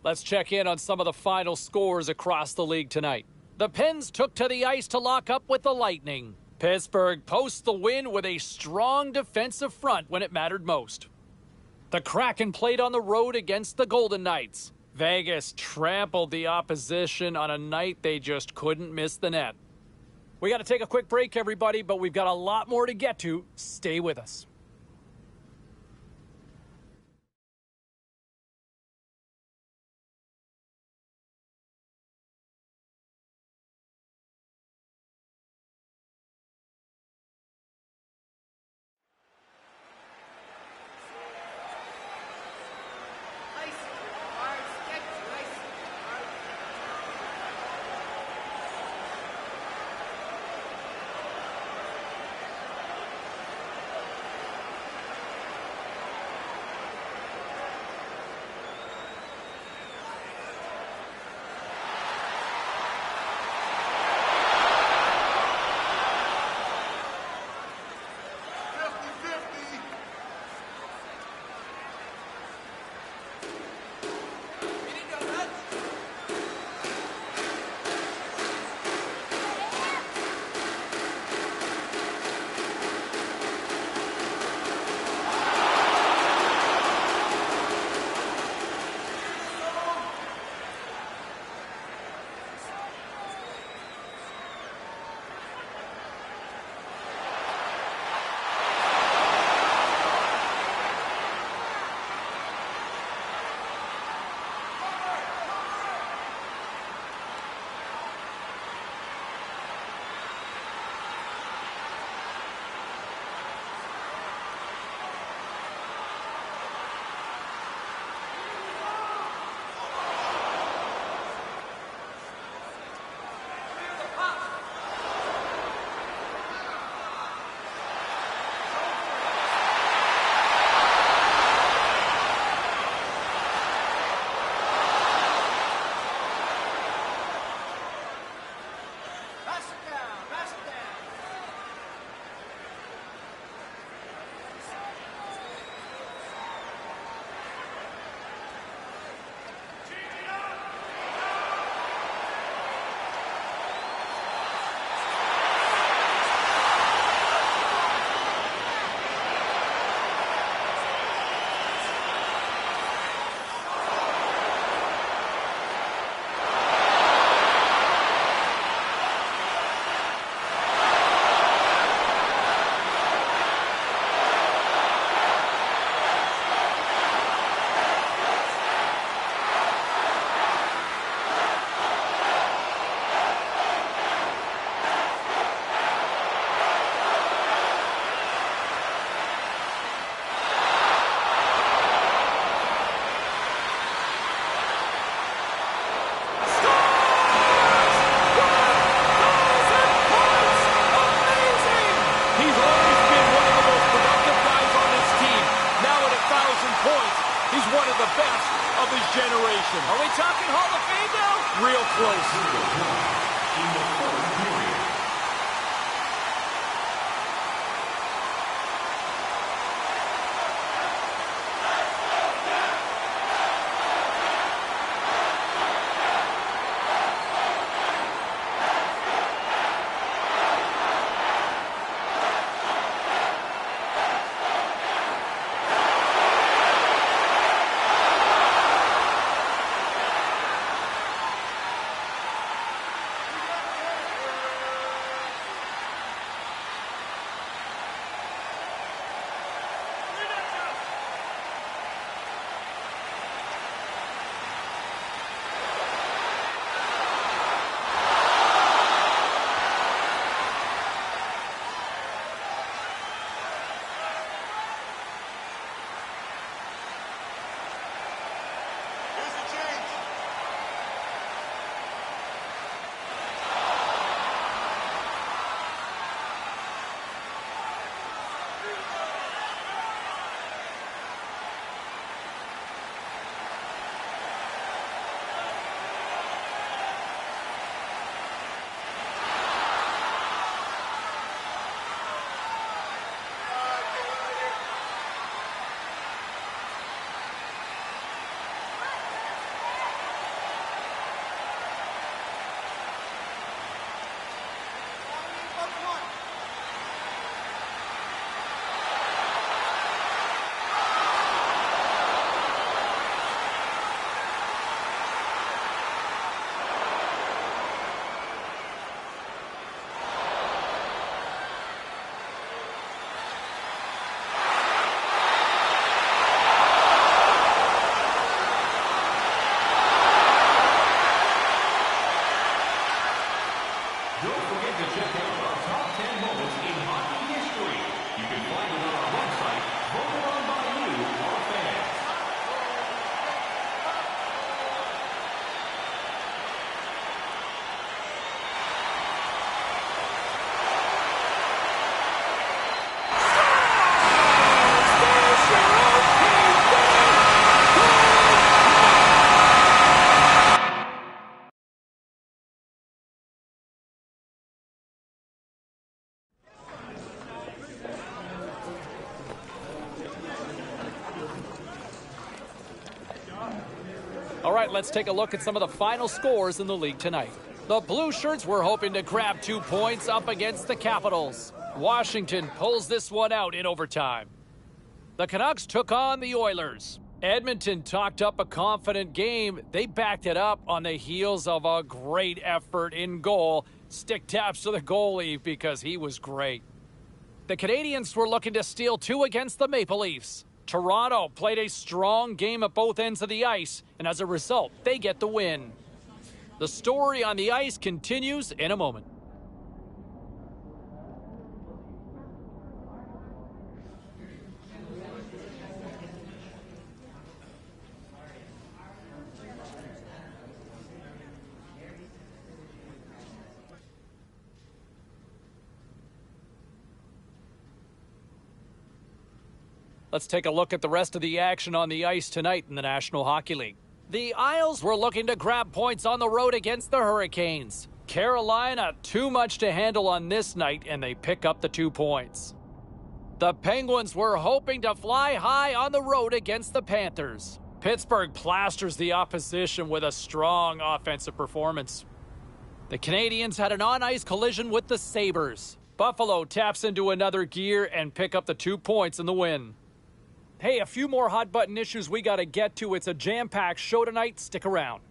Let's check in on some of the final scores across the league tonight. The Pens took to the ice to lock up with the Lightning. Pittsburgh posts the win with a strong defensive front when it mattered most. The Kraken played on the road against the Golden Knights. Vegas trampled the opposition on a night they just couldn't miss the net. We got to take a quick break, everybody, but we've got a lot more to get to. Stay with us. of the best of his generation. Are we talking Hall of Fame now? Real close. In the third period. All right, let's take a look at some of the final scores in the league tonight. The Blue Shirts were hoping to grab 2 points up against the Capitals. Washington pulls this one out in overtime. The Canucks took on the Oilers. Edmonton talked up a confident game. They backed it up on the heels of a great effort in goal. Stick taps to the goalie because he was great. The Canadiens were looking to steal 2 against the Maple Leafs. Toronto played a strong game at both ends of the ice, and as a result, they get the win. The story on the ice continues in a moment. Let's take a look at the rest of the action on the ice tonight in the National Hockey League. The Isles were looking to grab points on the road against the Hurricanes. Carolina, too much to handle on this night, and they pick up the 2 points. The Penguins were hoping to fly high on the road against the Panthers. Pittsburgh plasters the opposition with a strong offensive performance. The Canadiens had an on-ice collision with the Sabres. Buffalo taps into another gear and pick up the 2 points in the win. Hey, a few more hot-button issues we got to get to. It's a jam-packed show tonight. Stick around.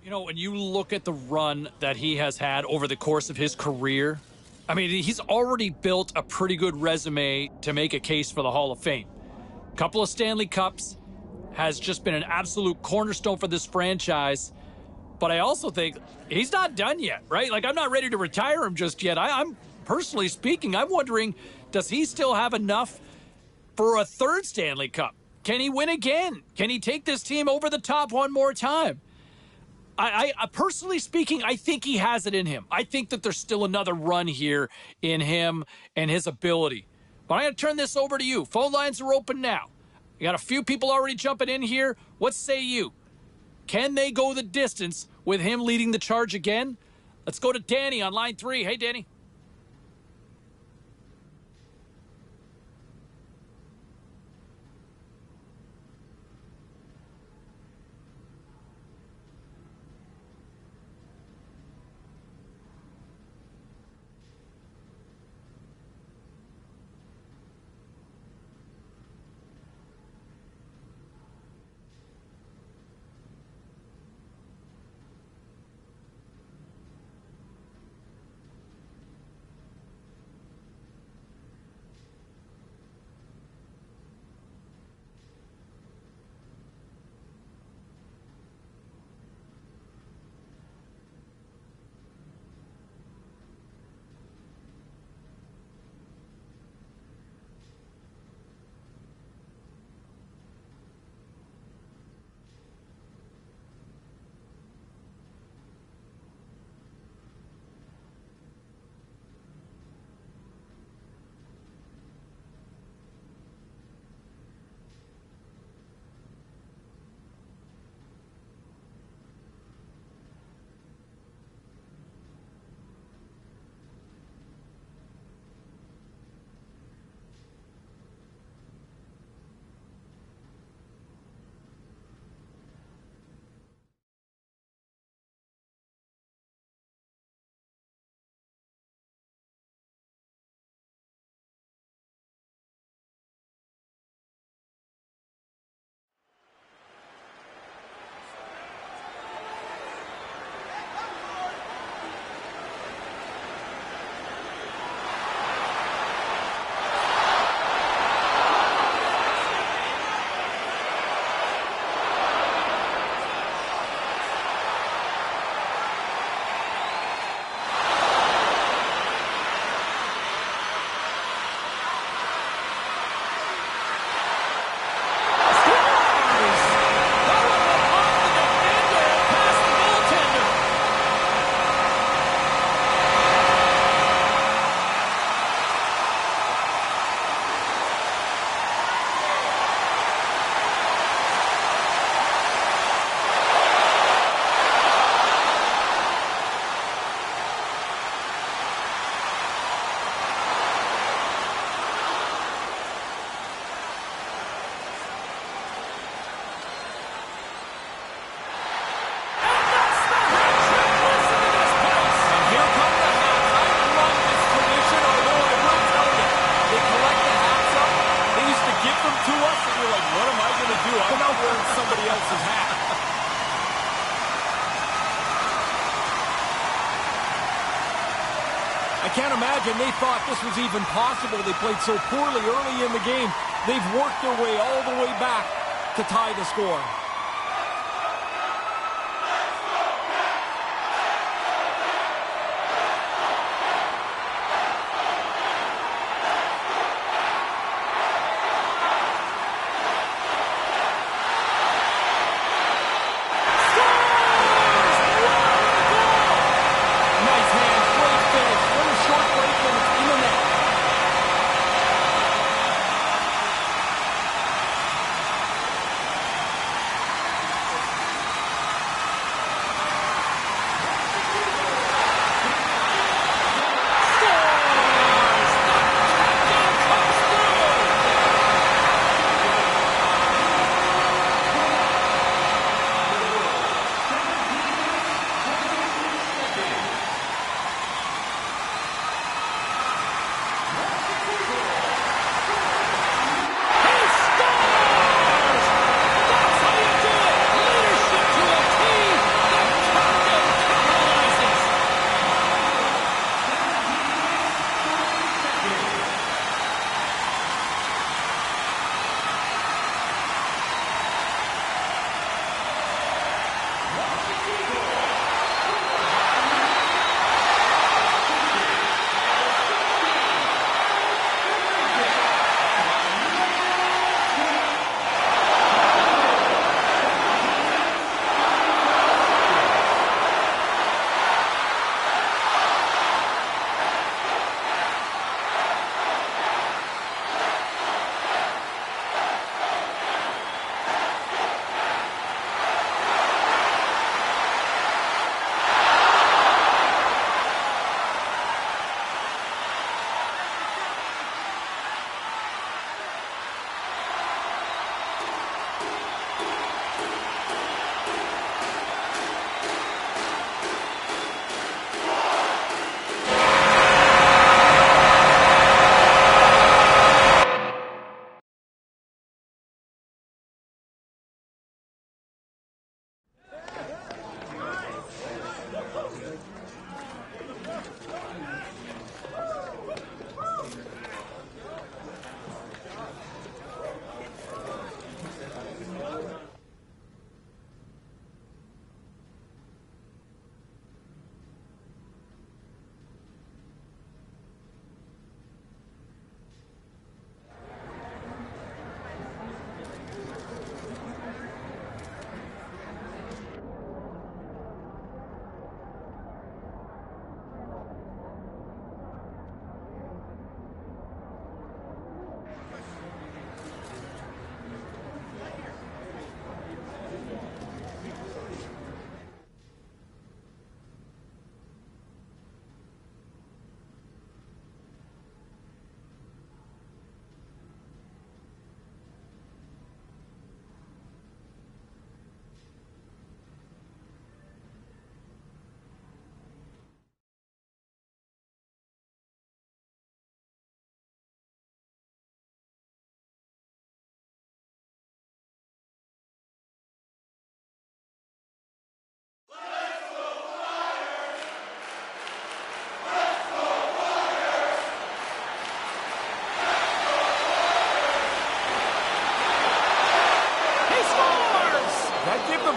You know, when you look at the run that he has had over the course of his career, I mean, he's already built a pretty good resume to make a case for the Hall of Fame. Couple of Stanley Cups, has just been an absolute cornerstone for this franchise. But I also think he's not done yet, right? Like, I'm not ready to retire him just yet. I'm personally speaking, I'm wondering, does he still have enough for a third Stanley Cup? Can he win again? Can he take this team over the top one more time? I personally speaking, I think he has it in him. I think that there's still another run here in him and his ability. But I'm going to turn this over to you. Phone lines are open now. You got a few people already jumping in here. What say you? Can they go the distance with him leading the charge again? Let's go to Danny on line 3. Hey, Danny. I can't imagine they thought this was even possible. They played so poorly early in the game. They've worked their way all the way back to tie the score.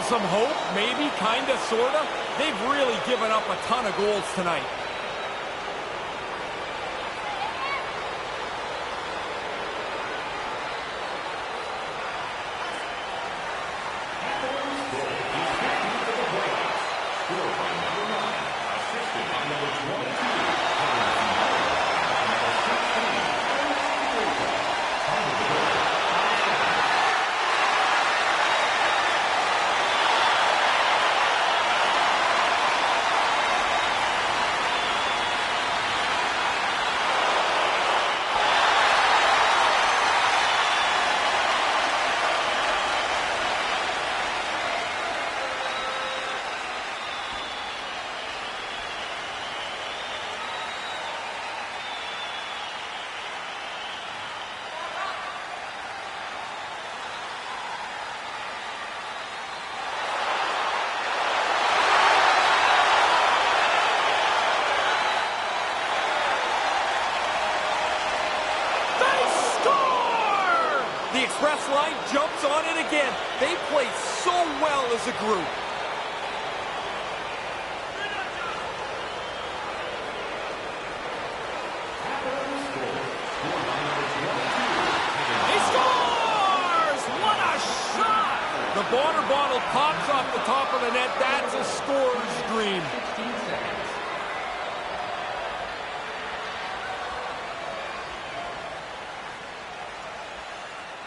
some hope, maybe, kinda, sorta. They've really given up a ton of goals tonight. The express line jumps on it again. They play so well as a group. He scores! What a shot! The water bottle pops off the top of the net. That's a scorer's dream.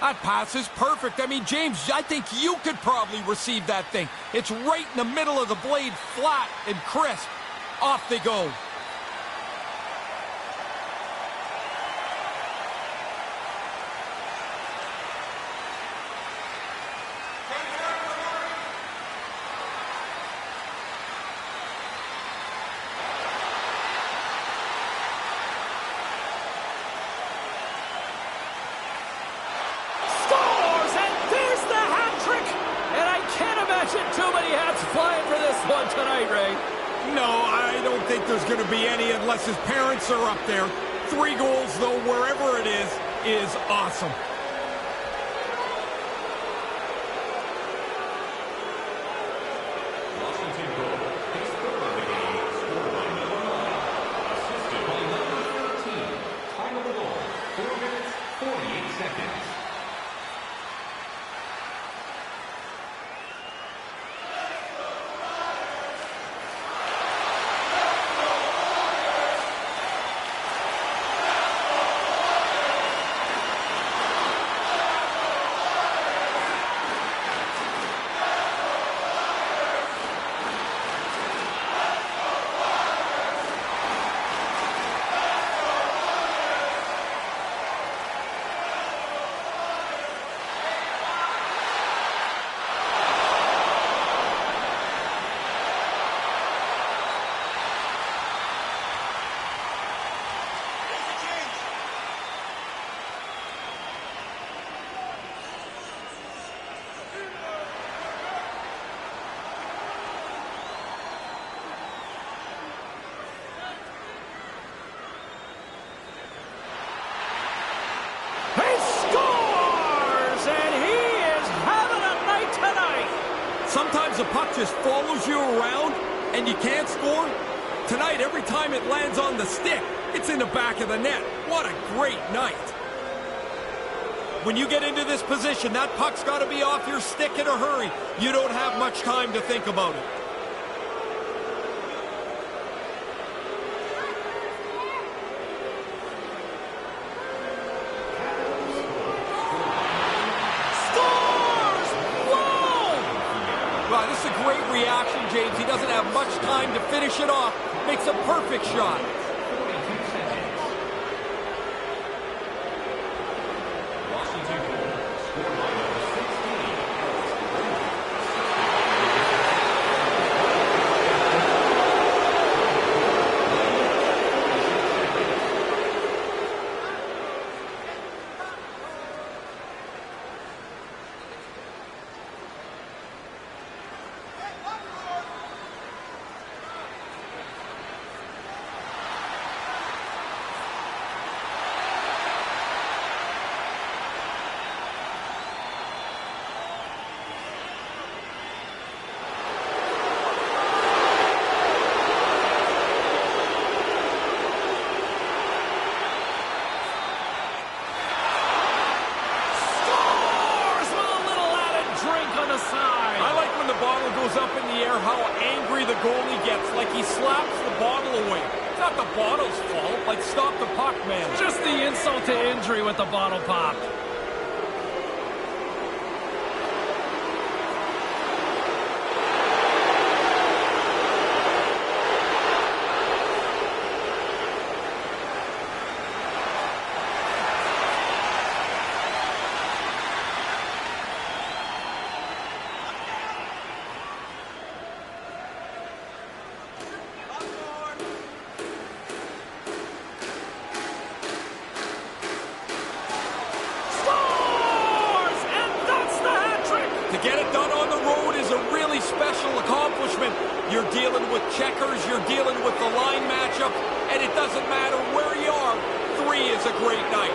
That pass is perfect. I mean, James, I think you could probably receive that thing. It's right in the middle of the blade, flat and crisp. Off they go. Too many hats flying for this one tonight, Ray. No, I don't think there's going to be any unless his parents are up there. 3 goals, though, wherever it is awesome. Washington goal. His third of the game, scored by number 9. Assisted by number 13. Time of the goal, 4 minutes, 48 seconds. Sometimes the puck just follows you around and you can't score. Tonight, every time it lands on the stick, it's in the back of the net. What a great night. When you get into this position, that puck's got to be off your stick in a hurry. You don't have much time to think about it. Wow, this is a great reaction, James. He doesn't have much time to finish it off. Makes a perfect shot. 42 seconds. Washington goal, scored by number 16. matter how angry the goalie gets, like he slaps the bottle away. It's not the bottle's fault. Like, stop the puck, man. Just the insult to injury with the bottle pop. Accomplishment. You're dealing with checkers, you're dealing with the line matchup, and it doesn't matter where you are. 3 is a great night.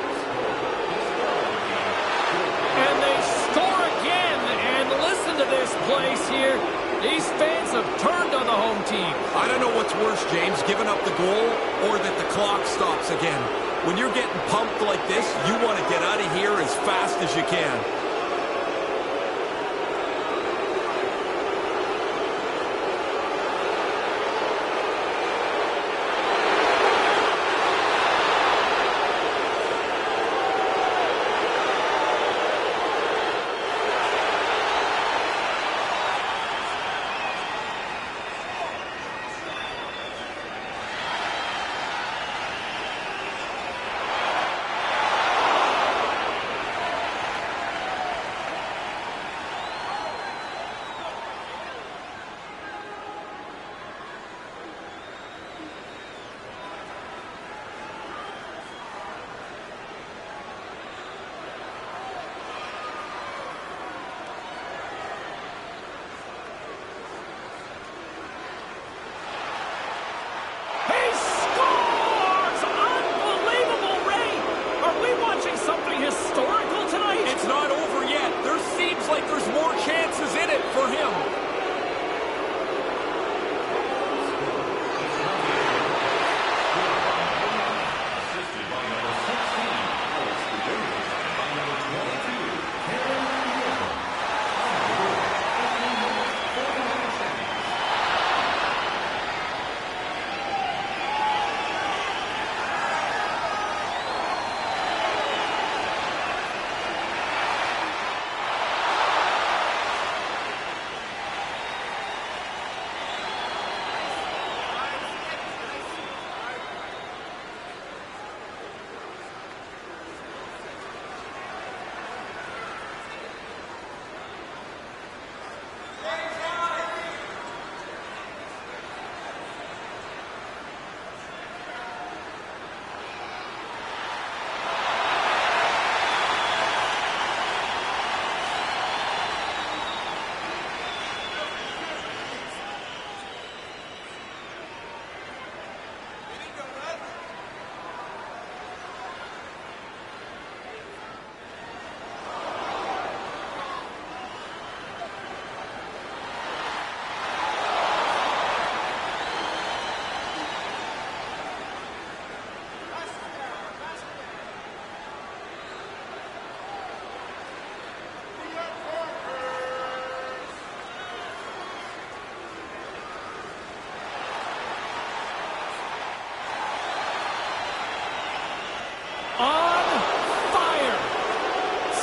And they score again, and listen to this place here. These fans have turned on the home team. I don't know what's worse, James, giving up the goal or that the clock stops again. When you're getting pumped like this, you want to get out of here as fast as you can.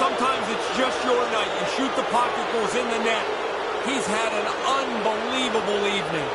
Sometimes it's just your night. You shoot the puck, it goes in the net. He's had an unbelievable evening.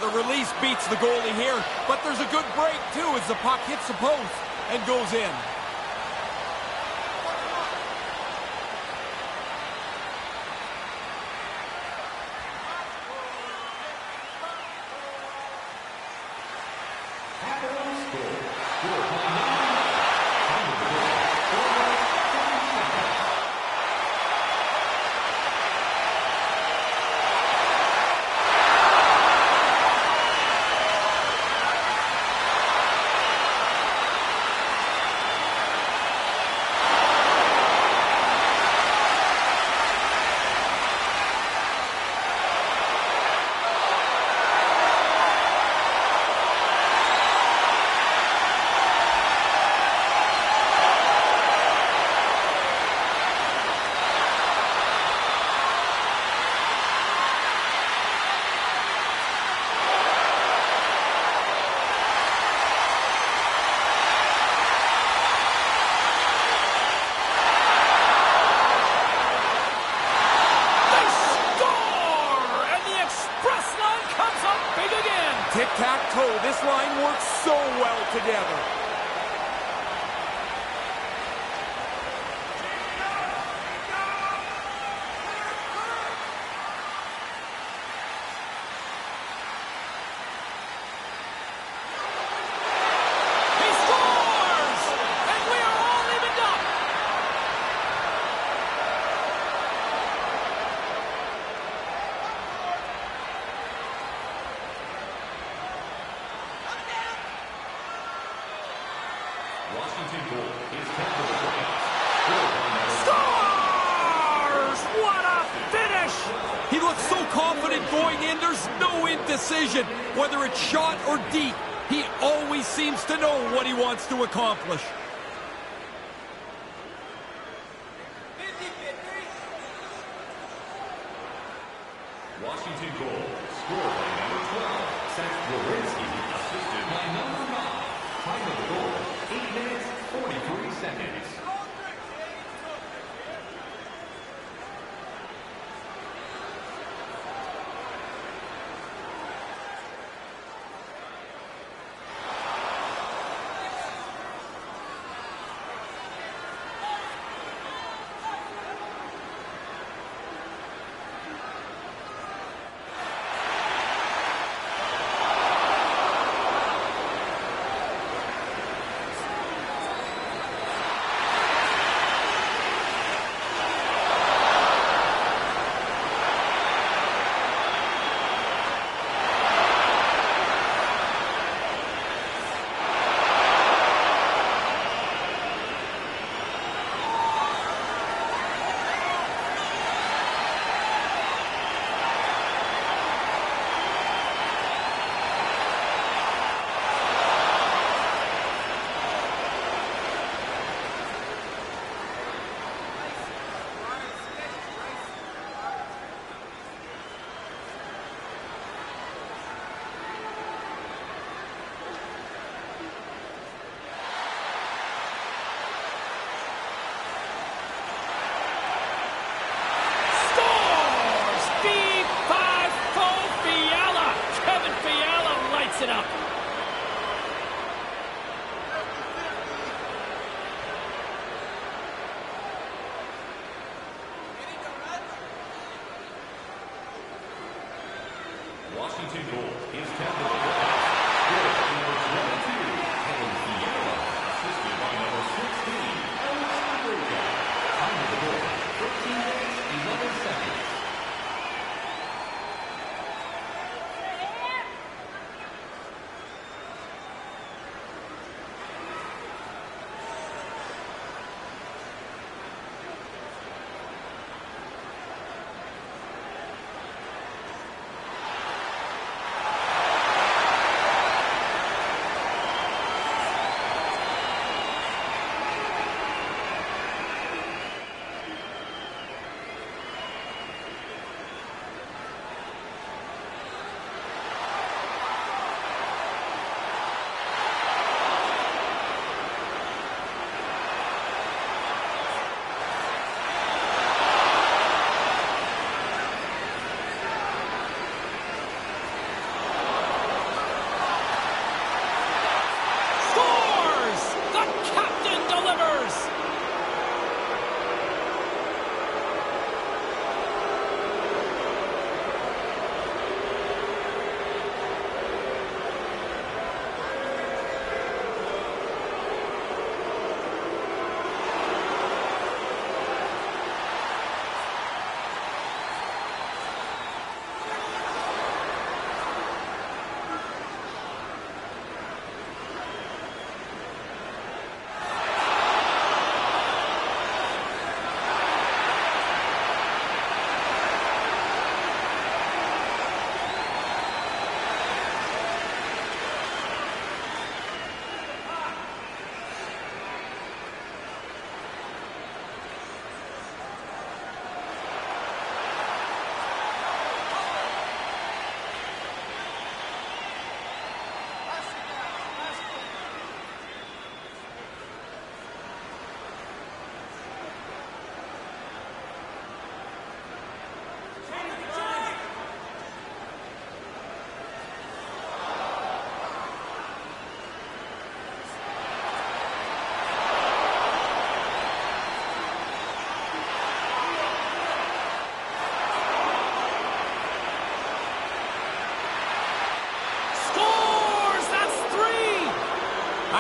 The release beats the goalie here, but there's a good break, too, as the puck hits the post and goes in. Pagonis score. Score by number 9. Time of the goal, 4 minutes, 30 seconds. Tic-tac-toe, this line works so well together. He scores! And we are all evened up! Washington goal is kept for the points. Score by number Scores! What a finish! He looks so confident going in, there's no indecision. Whether it's shot or deep, he always seems to know what he wants to accomplish. Washington goal. Score by number 12. Seth Wawrinski, assisted by number 9. Time of the goal, 8 minutes, 43 seconds. It up. Washington goal is kept for the points. Score by number 22. Kevin Fiala, assisted by number 16. Alex Rodriguez. Time of the goal, 13 minutes, 11 seconds.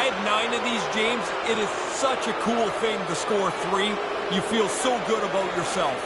I had 9 of these, James. It is such a cool thing to score 3. You feel so good about yourself.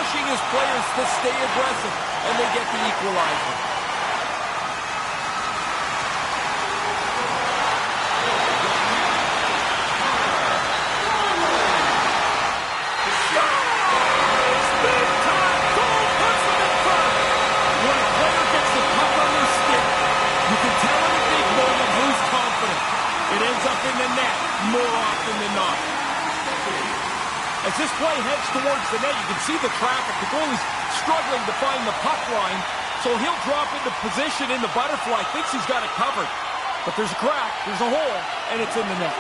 pushing his players to stay aggressive, and they get the equalizer. In the net more often than not. As this play heads towards the net, you can see the traffic. The goalie's struggling to find the puck line, so he'll drop into position in the butterfly. Thinks he's got it covered. But there's a crack, there's a hole, and it's in the net.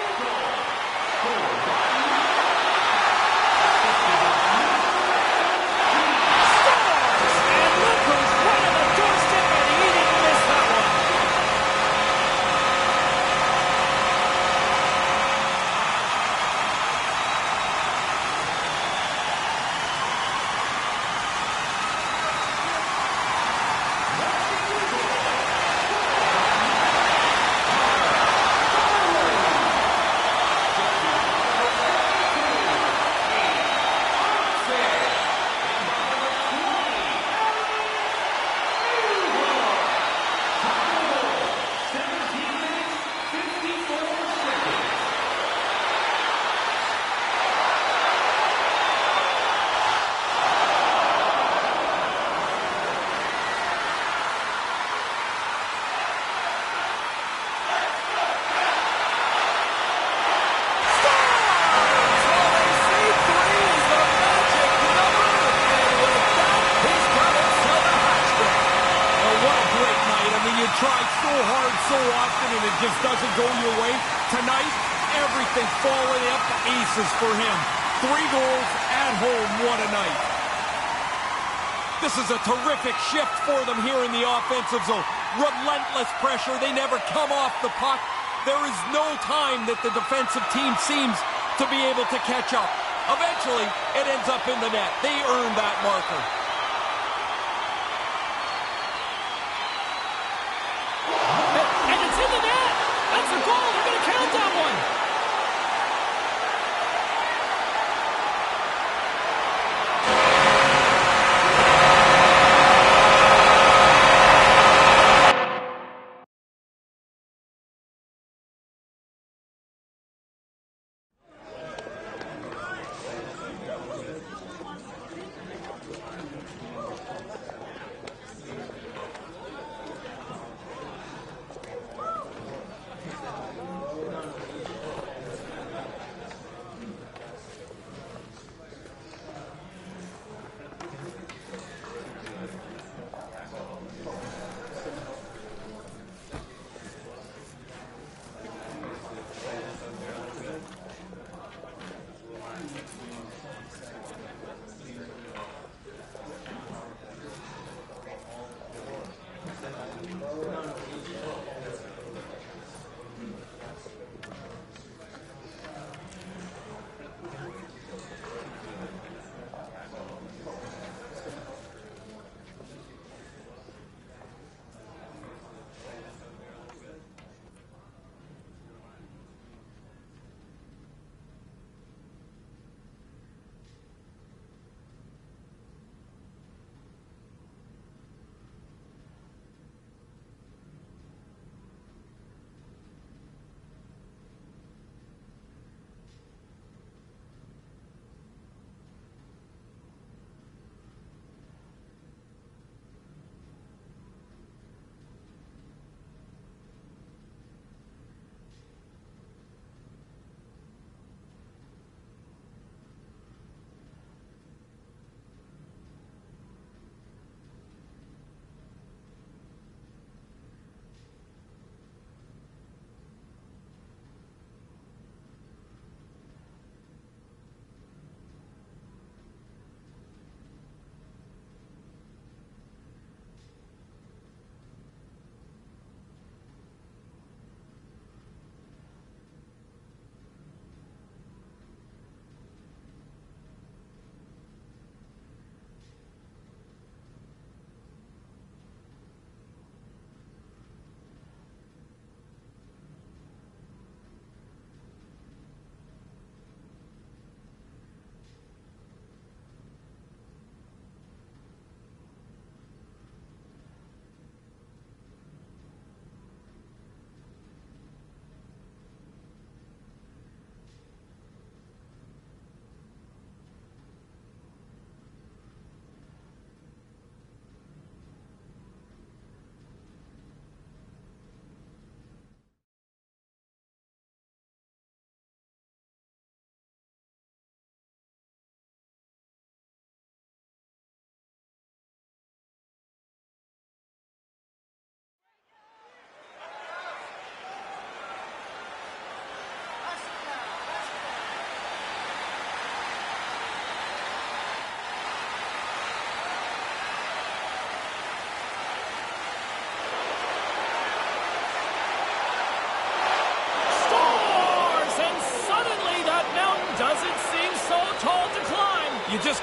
Tried so hard so often and it just doesn't go your way. Tonight, everything falling up aces for him. 3 goals at home, what a night. This is a terrific shift for them here in the offensive zone. Relentless pressure, they never come off the puck. There is no time that the defensive team seems to be able to catch up. Eventually, it ends up in the net. They earn that marker.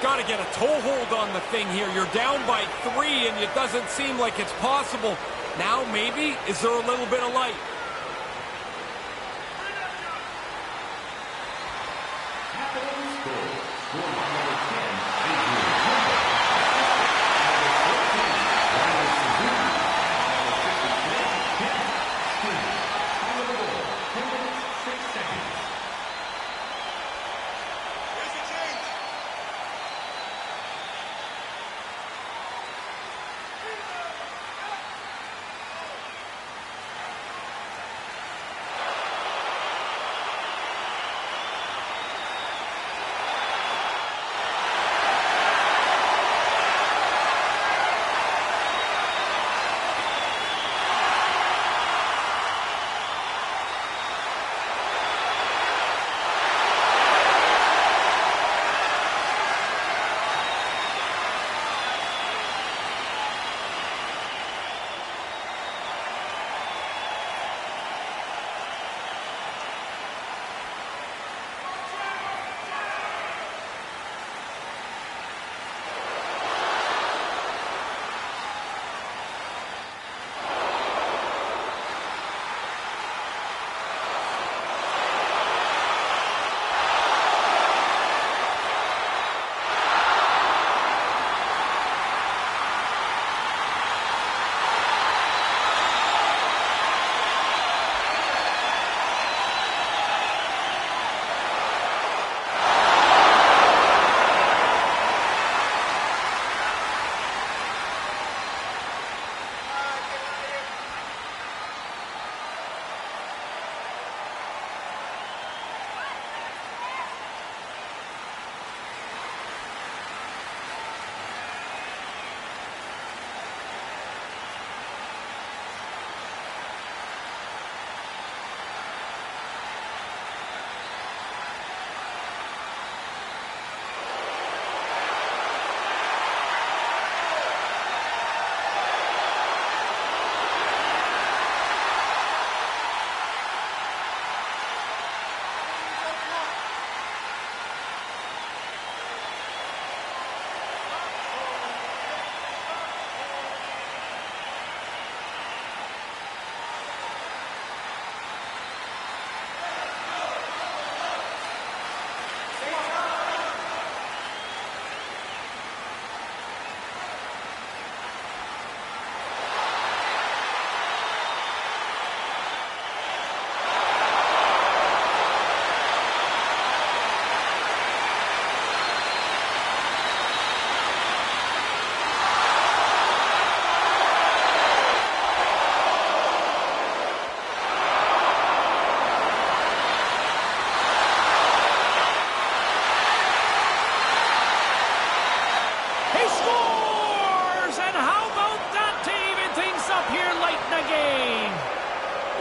got to get a toehold on the thing here. You're down by 3, and it doesn't seem like it's possible. Now, maybe, is there a little bit of light? Pagonis goal. Scored by number 10, Adrian.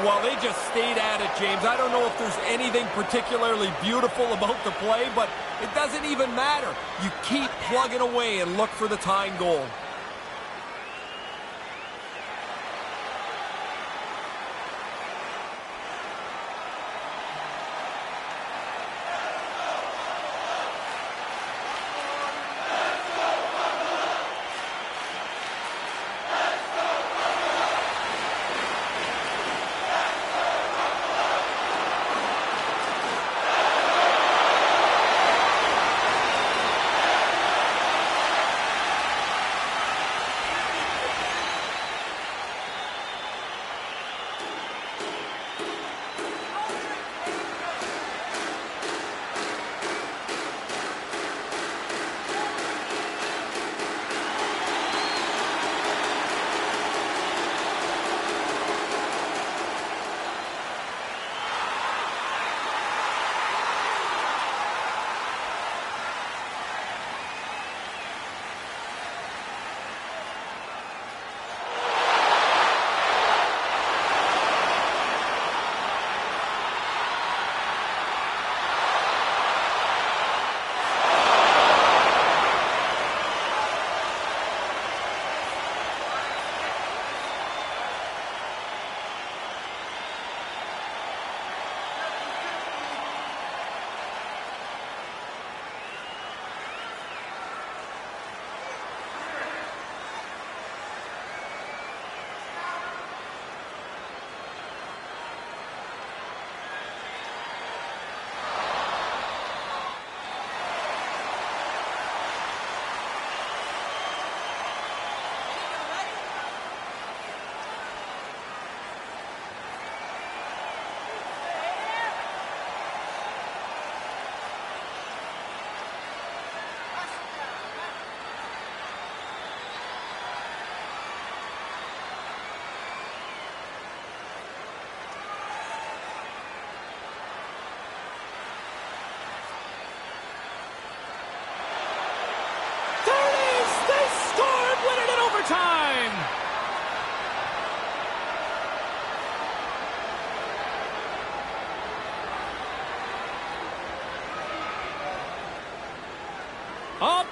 Well, they just stayed at it, James. I don't know if there's anything particularly beautiful about the play, but it doesn't even matter. You keep plugging away and look for the tying goal.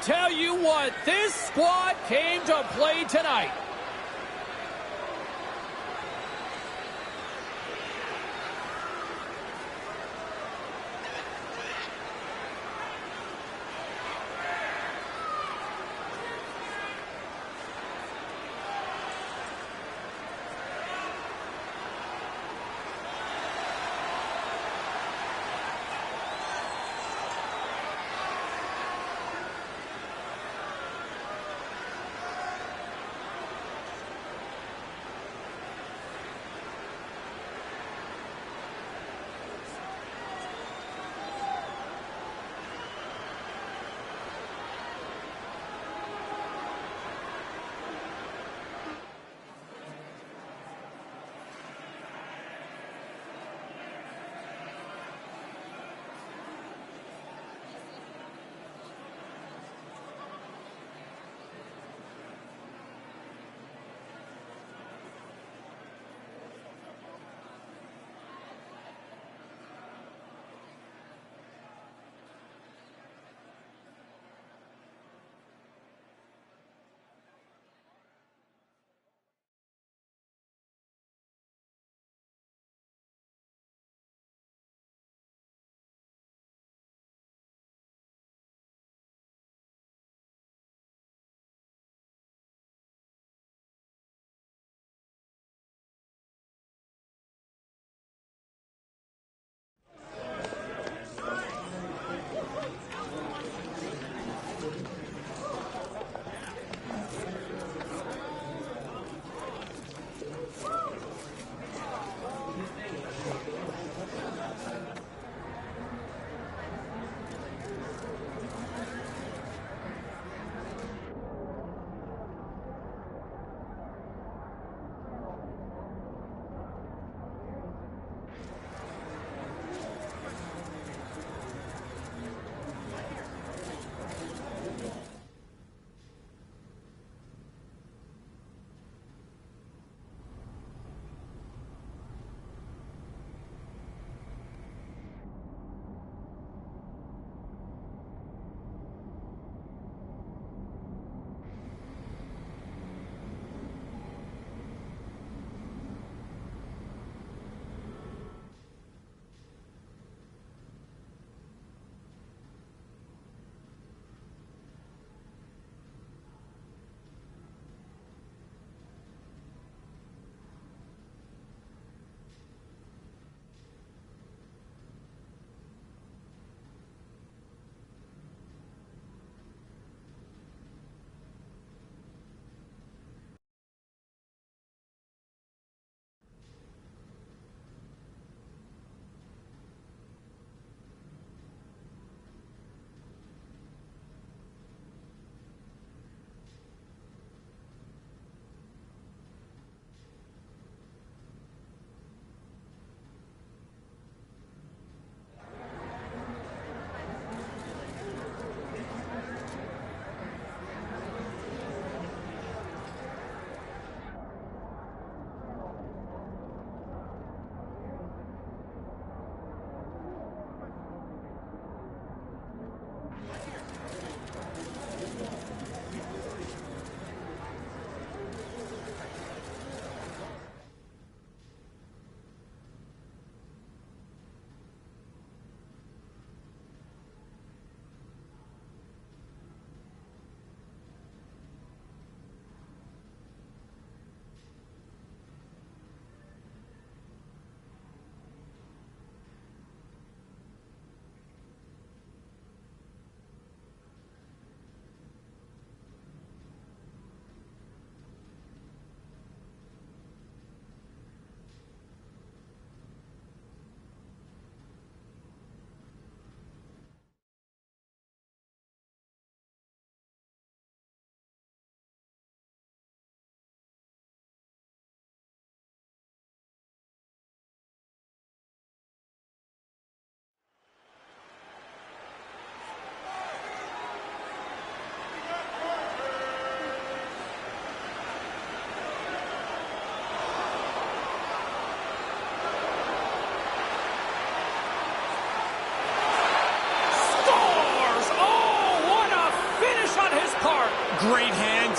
Tell you what, this squad came to play tonight.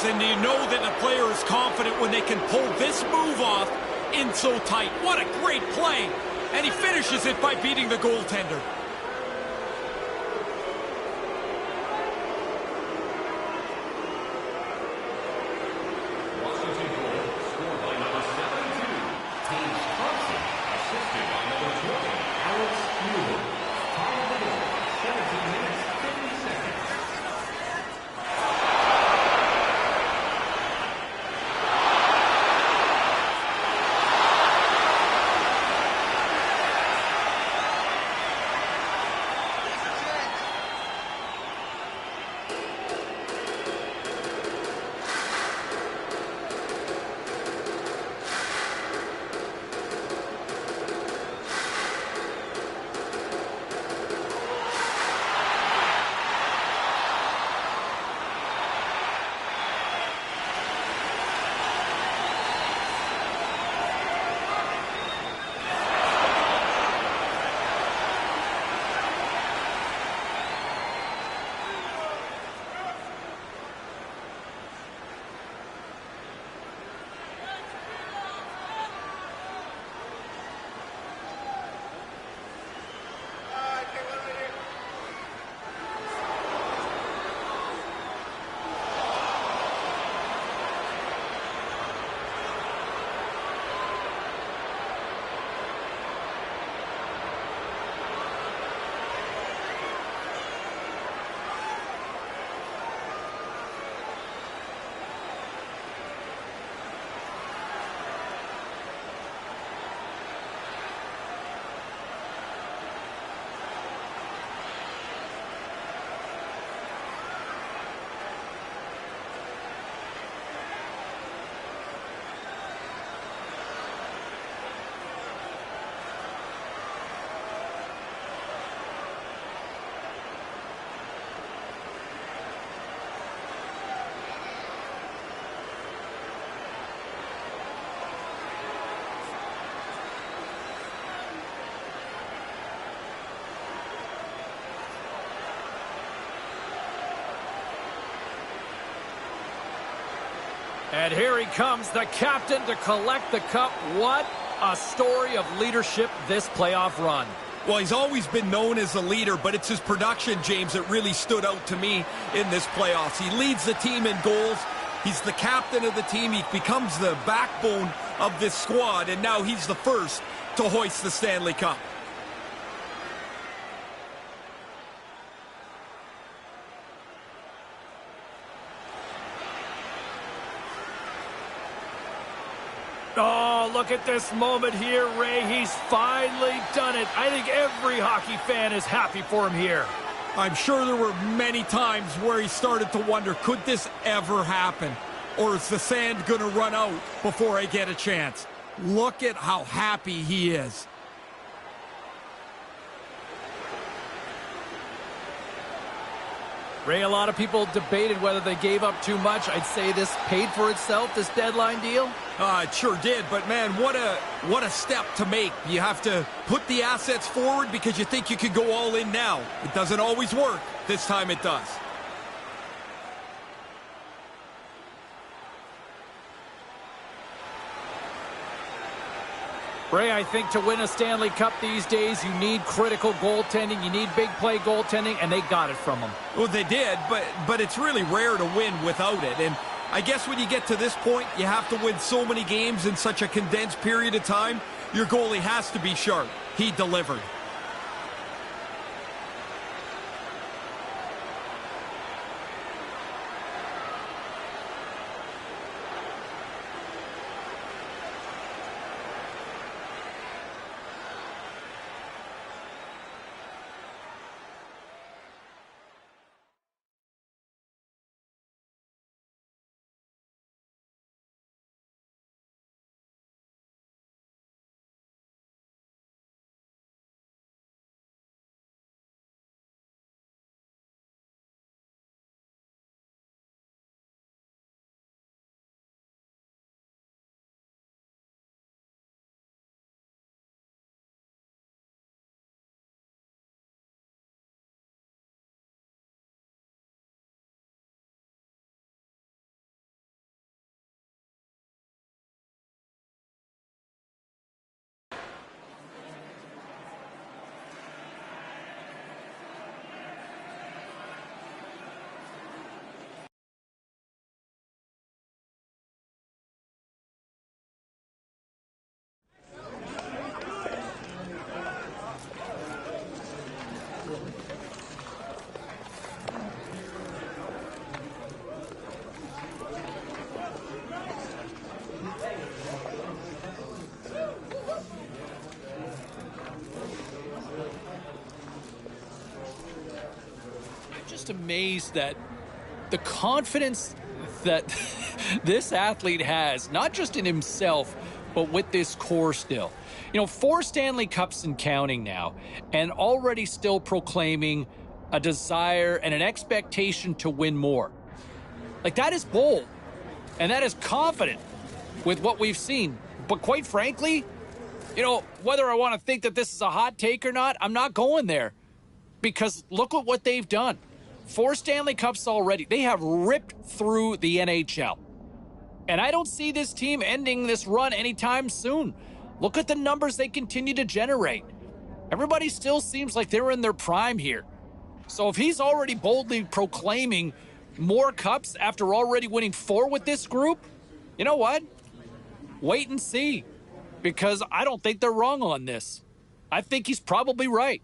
is, and you know that the player is confident when they can pull this move off in so tight. What a great play! And he finishes it by beating the goaltender. Washington goal scored by number 72, Tage Thompson, assisted by number 20, Alex Newman. Time of the goal, 17 minutes, 50 seconds. And here he comes, the captain, to collect the cup. What a story of leadership this playoff run. Well, he's always been known as a leader, but it's his production, James, that really stood out to me in this playoffs. He leads the team in goals. He's the captain of the team. He becomes the backbone of this squad, and now he's the first to hoist the Stanley Cup. Oh, look at this moment here, Ray. He's finally done it. I think every hockey fan is happy for him here. I'm sure there were many times where he started to wonder, could this ever happen? Or is the sand going to run out before I get a chance? Look at how happy he is. Ray, a lot of people debated whether they gave up too much. I'd say this paid for itself, this deadline deal. It sure did, but man, what a step to make. You have to put the assets forward because you think you could go all in now. It doesn't always work. This time it does. Ray, I think to win a Stanley Cup these days, you need critical goaltending, you need big play goaltending, and they got it from him. Well, they did, but it's really rare to win without it. And I guess when you get to this point, you have to win so many games in such a condensed period of time. Your goalie has to be sharp. He delivered. amazed that the confidence that this athlete has, not just in himself, but with this core still. 4 Stanley Cups and counting now, and already still proclaiming a desire and an expectation to win more. Like, that is bold, and that is confident with what we've seen. But quite frankly, whether I want to think that this is a hot take or not, I'm not going there. Because look at what they've done. 4 Stanley Cups already. They have ripped through the NHL. And I don't see this team ending this run anytime soon. Look at the numbers they continue to generate. Everybody still seems like they're in their prime here. So if he's already boldly proclaiming more cups after already winning 4 with this group, you know what? Wait and see. Because I don't think they're wrong on this. I think he's probably right.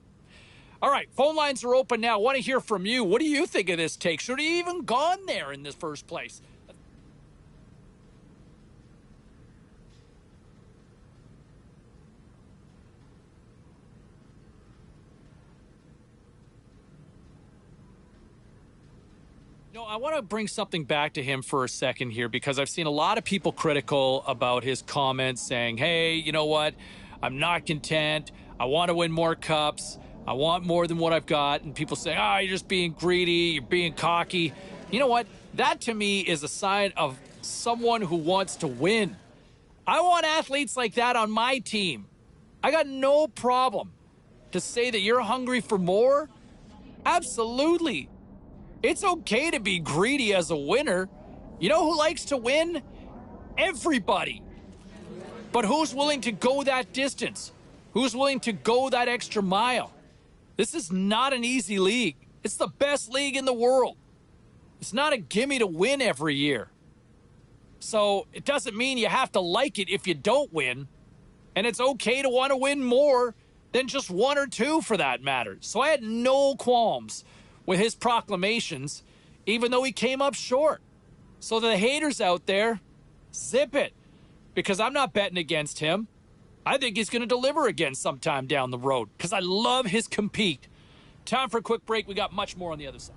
All right, phone lines are open now. I want to hear from you. What do you think of this take? Should he even gone there in the first place? I want to bring something back to him for a second here, because I've seen a lot of people critical about his comments saying, hey, you know what? I'm not content. I want to win more cups. I want more than what I've got. And people say, you're just being greedy. You're being cocky. You know what? That to me is a sign of someone who wants to win. I want athletes like that on my team. I got no problem to say that you're hungry for more. Absolutely. It's okay to be greedy as a winner. You know who likes to win? Everybody. But who's willing to go that distance? Who's willing to go that extra mile? This is not an easy league. It's the best league in the world. It's not a gimme to win every year. So it doesn't mean you have to like it if you don't win. And it's okay to want to win more than just 1 or 2 for that matter. So I had no qualms with his proclamations, even though he came up short. So the haters out there, zip it. Because I'm not betting against him. I think he's going to deliver again sometime down the road, because I love his compete. Time for a quick break. We got much more on the other side.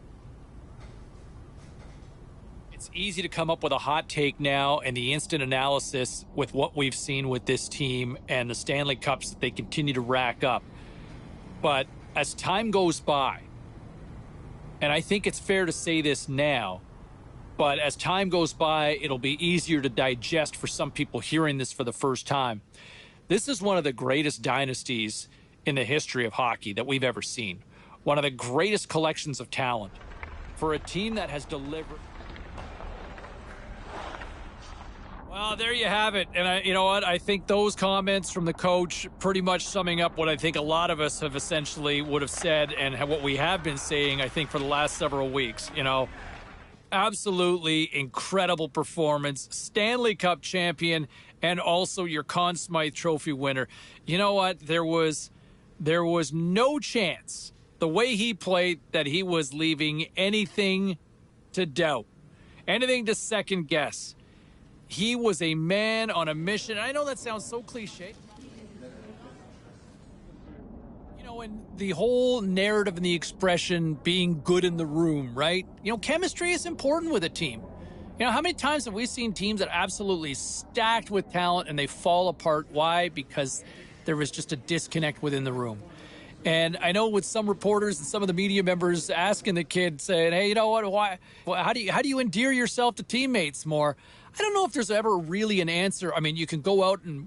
It's easy to come up with a hot take now and the instant analysis with what we've seen with this team and the Stanley Cups that they continue to rack up. But as time goes by, and I think it's fair to say this now, but as time goes by, it'll be easier to digest for some people hearing this for the first time. This is one of the greatest dynasties in the history of hockey that we've ever seen. One of the greatest collections of talent for a team that has delivered. Well, there you have it. And you know what? I think those comments from the coach pretty much summing up what I think a lot of us have essentially would have said and what we have been saying, I think, for the last several weeks. Absolutely incredible performance. Stanley Cup champion and also your Conn Smythe Trophy winner. You know what? There was no chance, the way he played, that he was leaving anything to doubt, anything to second guess. He was a man on a mission. And I know that sounds so cliche. And the whole narrative and the expression being good in the room, right? Chemistry is important with a team. How many times have we seen teams that are absolutely stacked with talent and they fall apart? Why? Because there was just a disconnect within the room. And I know with some reporters and some of the media members asking the kid, saying, hey, you know what, why? How do you endear yourself to teammates more? I don't know if there's ever really an answer. I mean, you can go out and,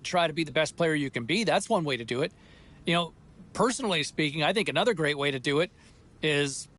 try to be the best player you can be. That's one way to do it. Personally speaking, I think another great way to do it is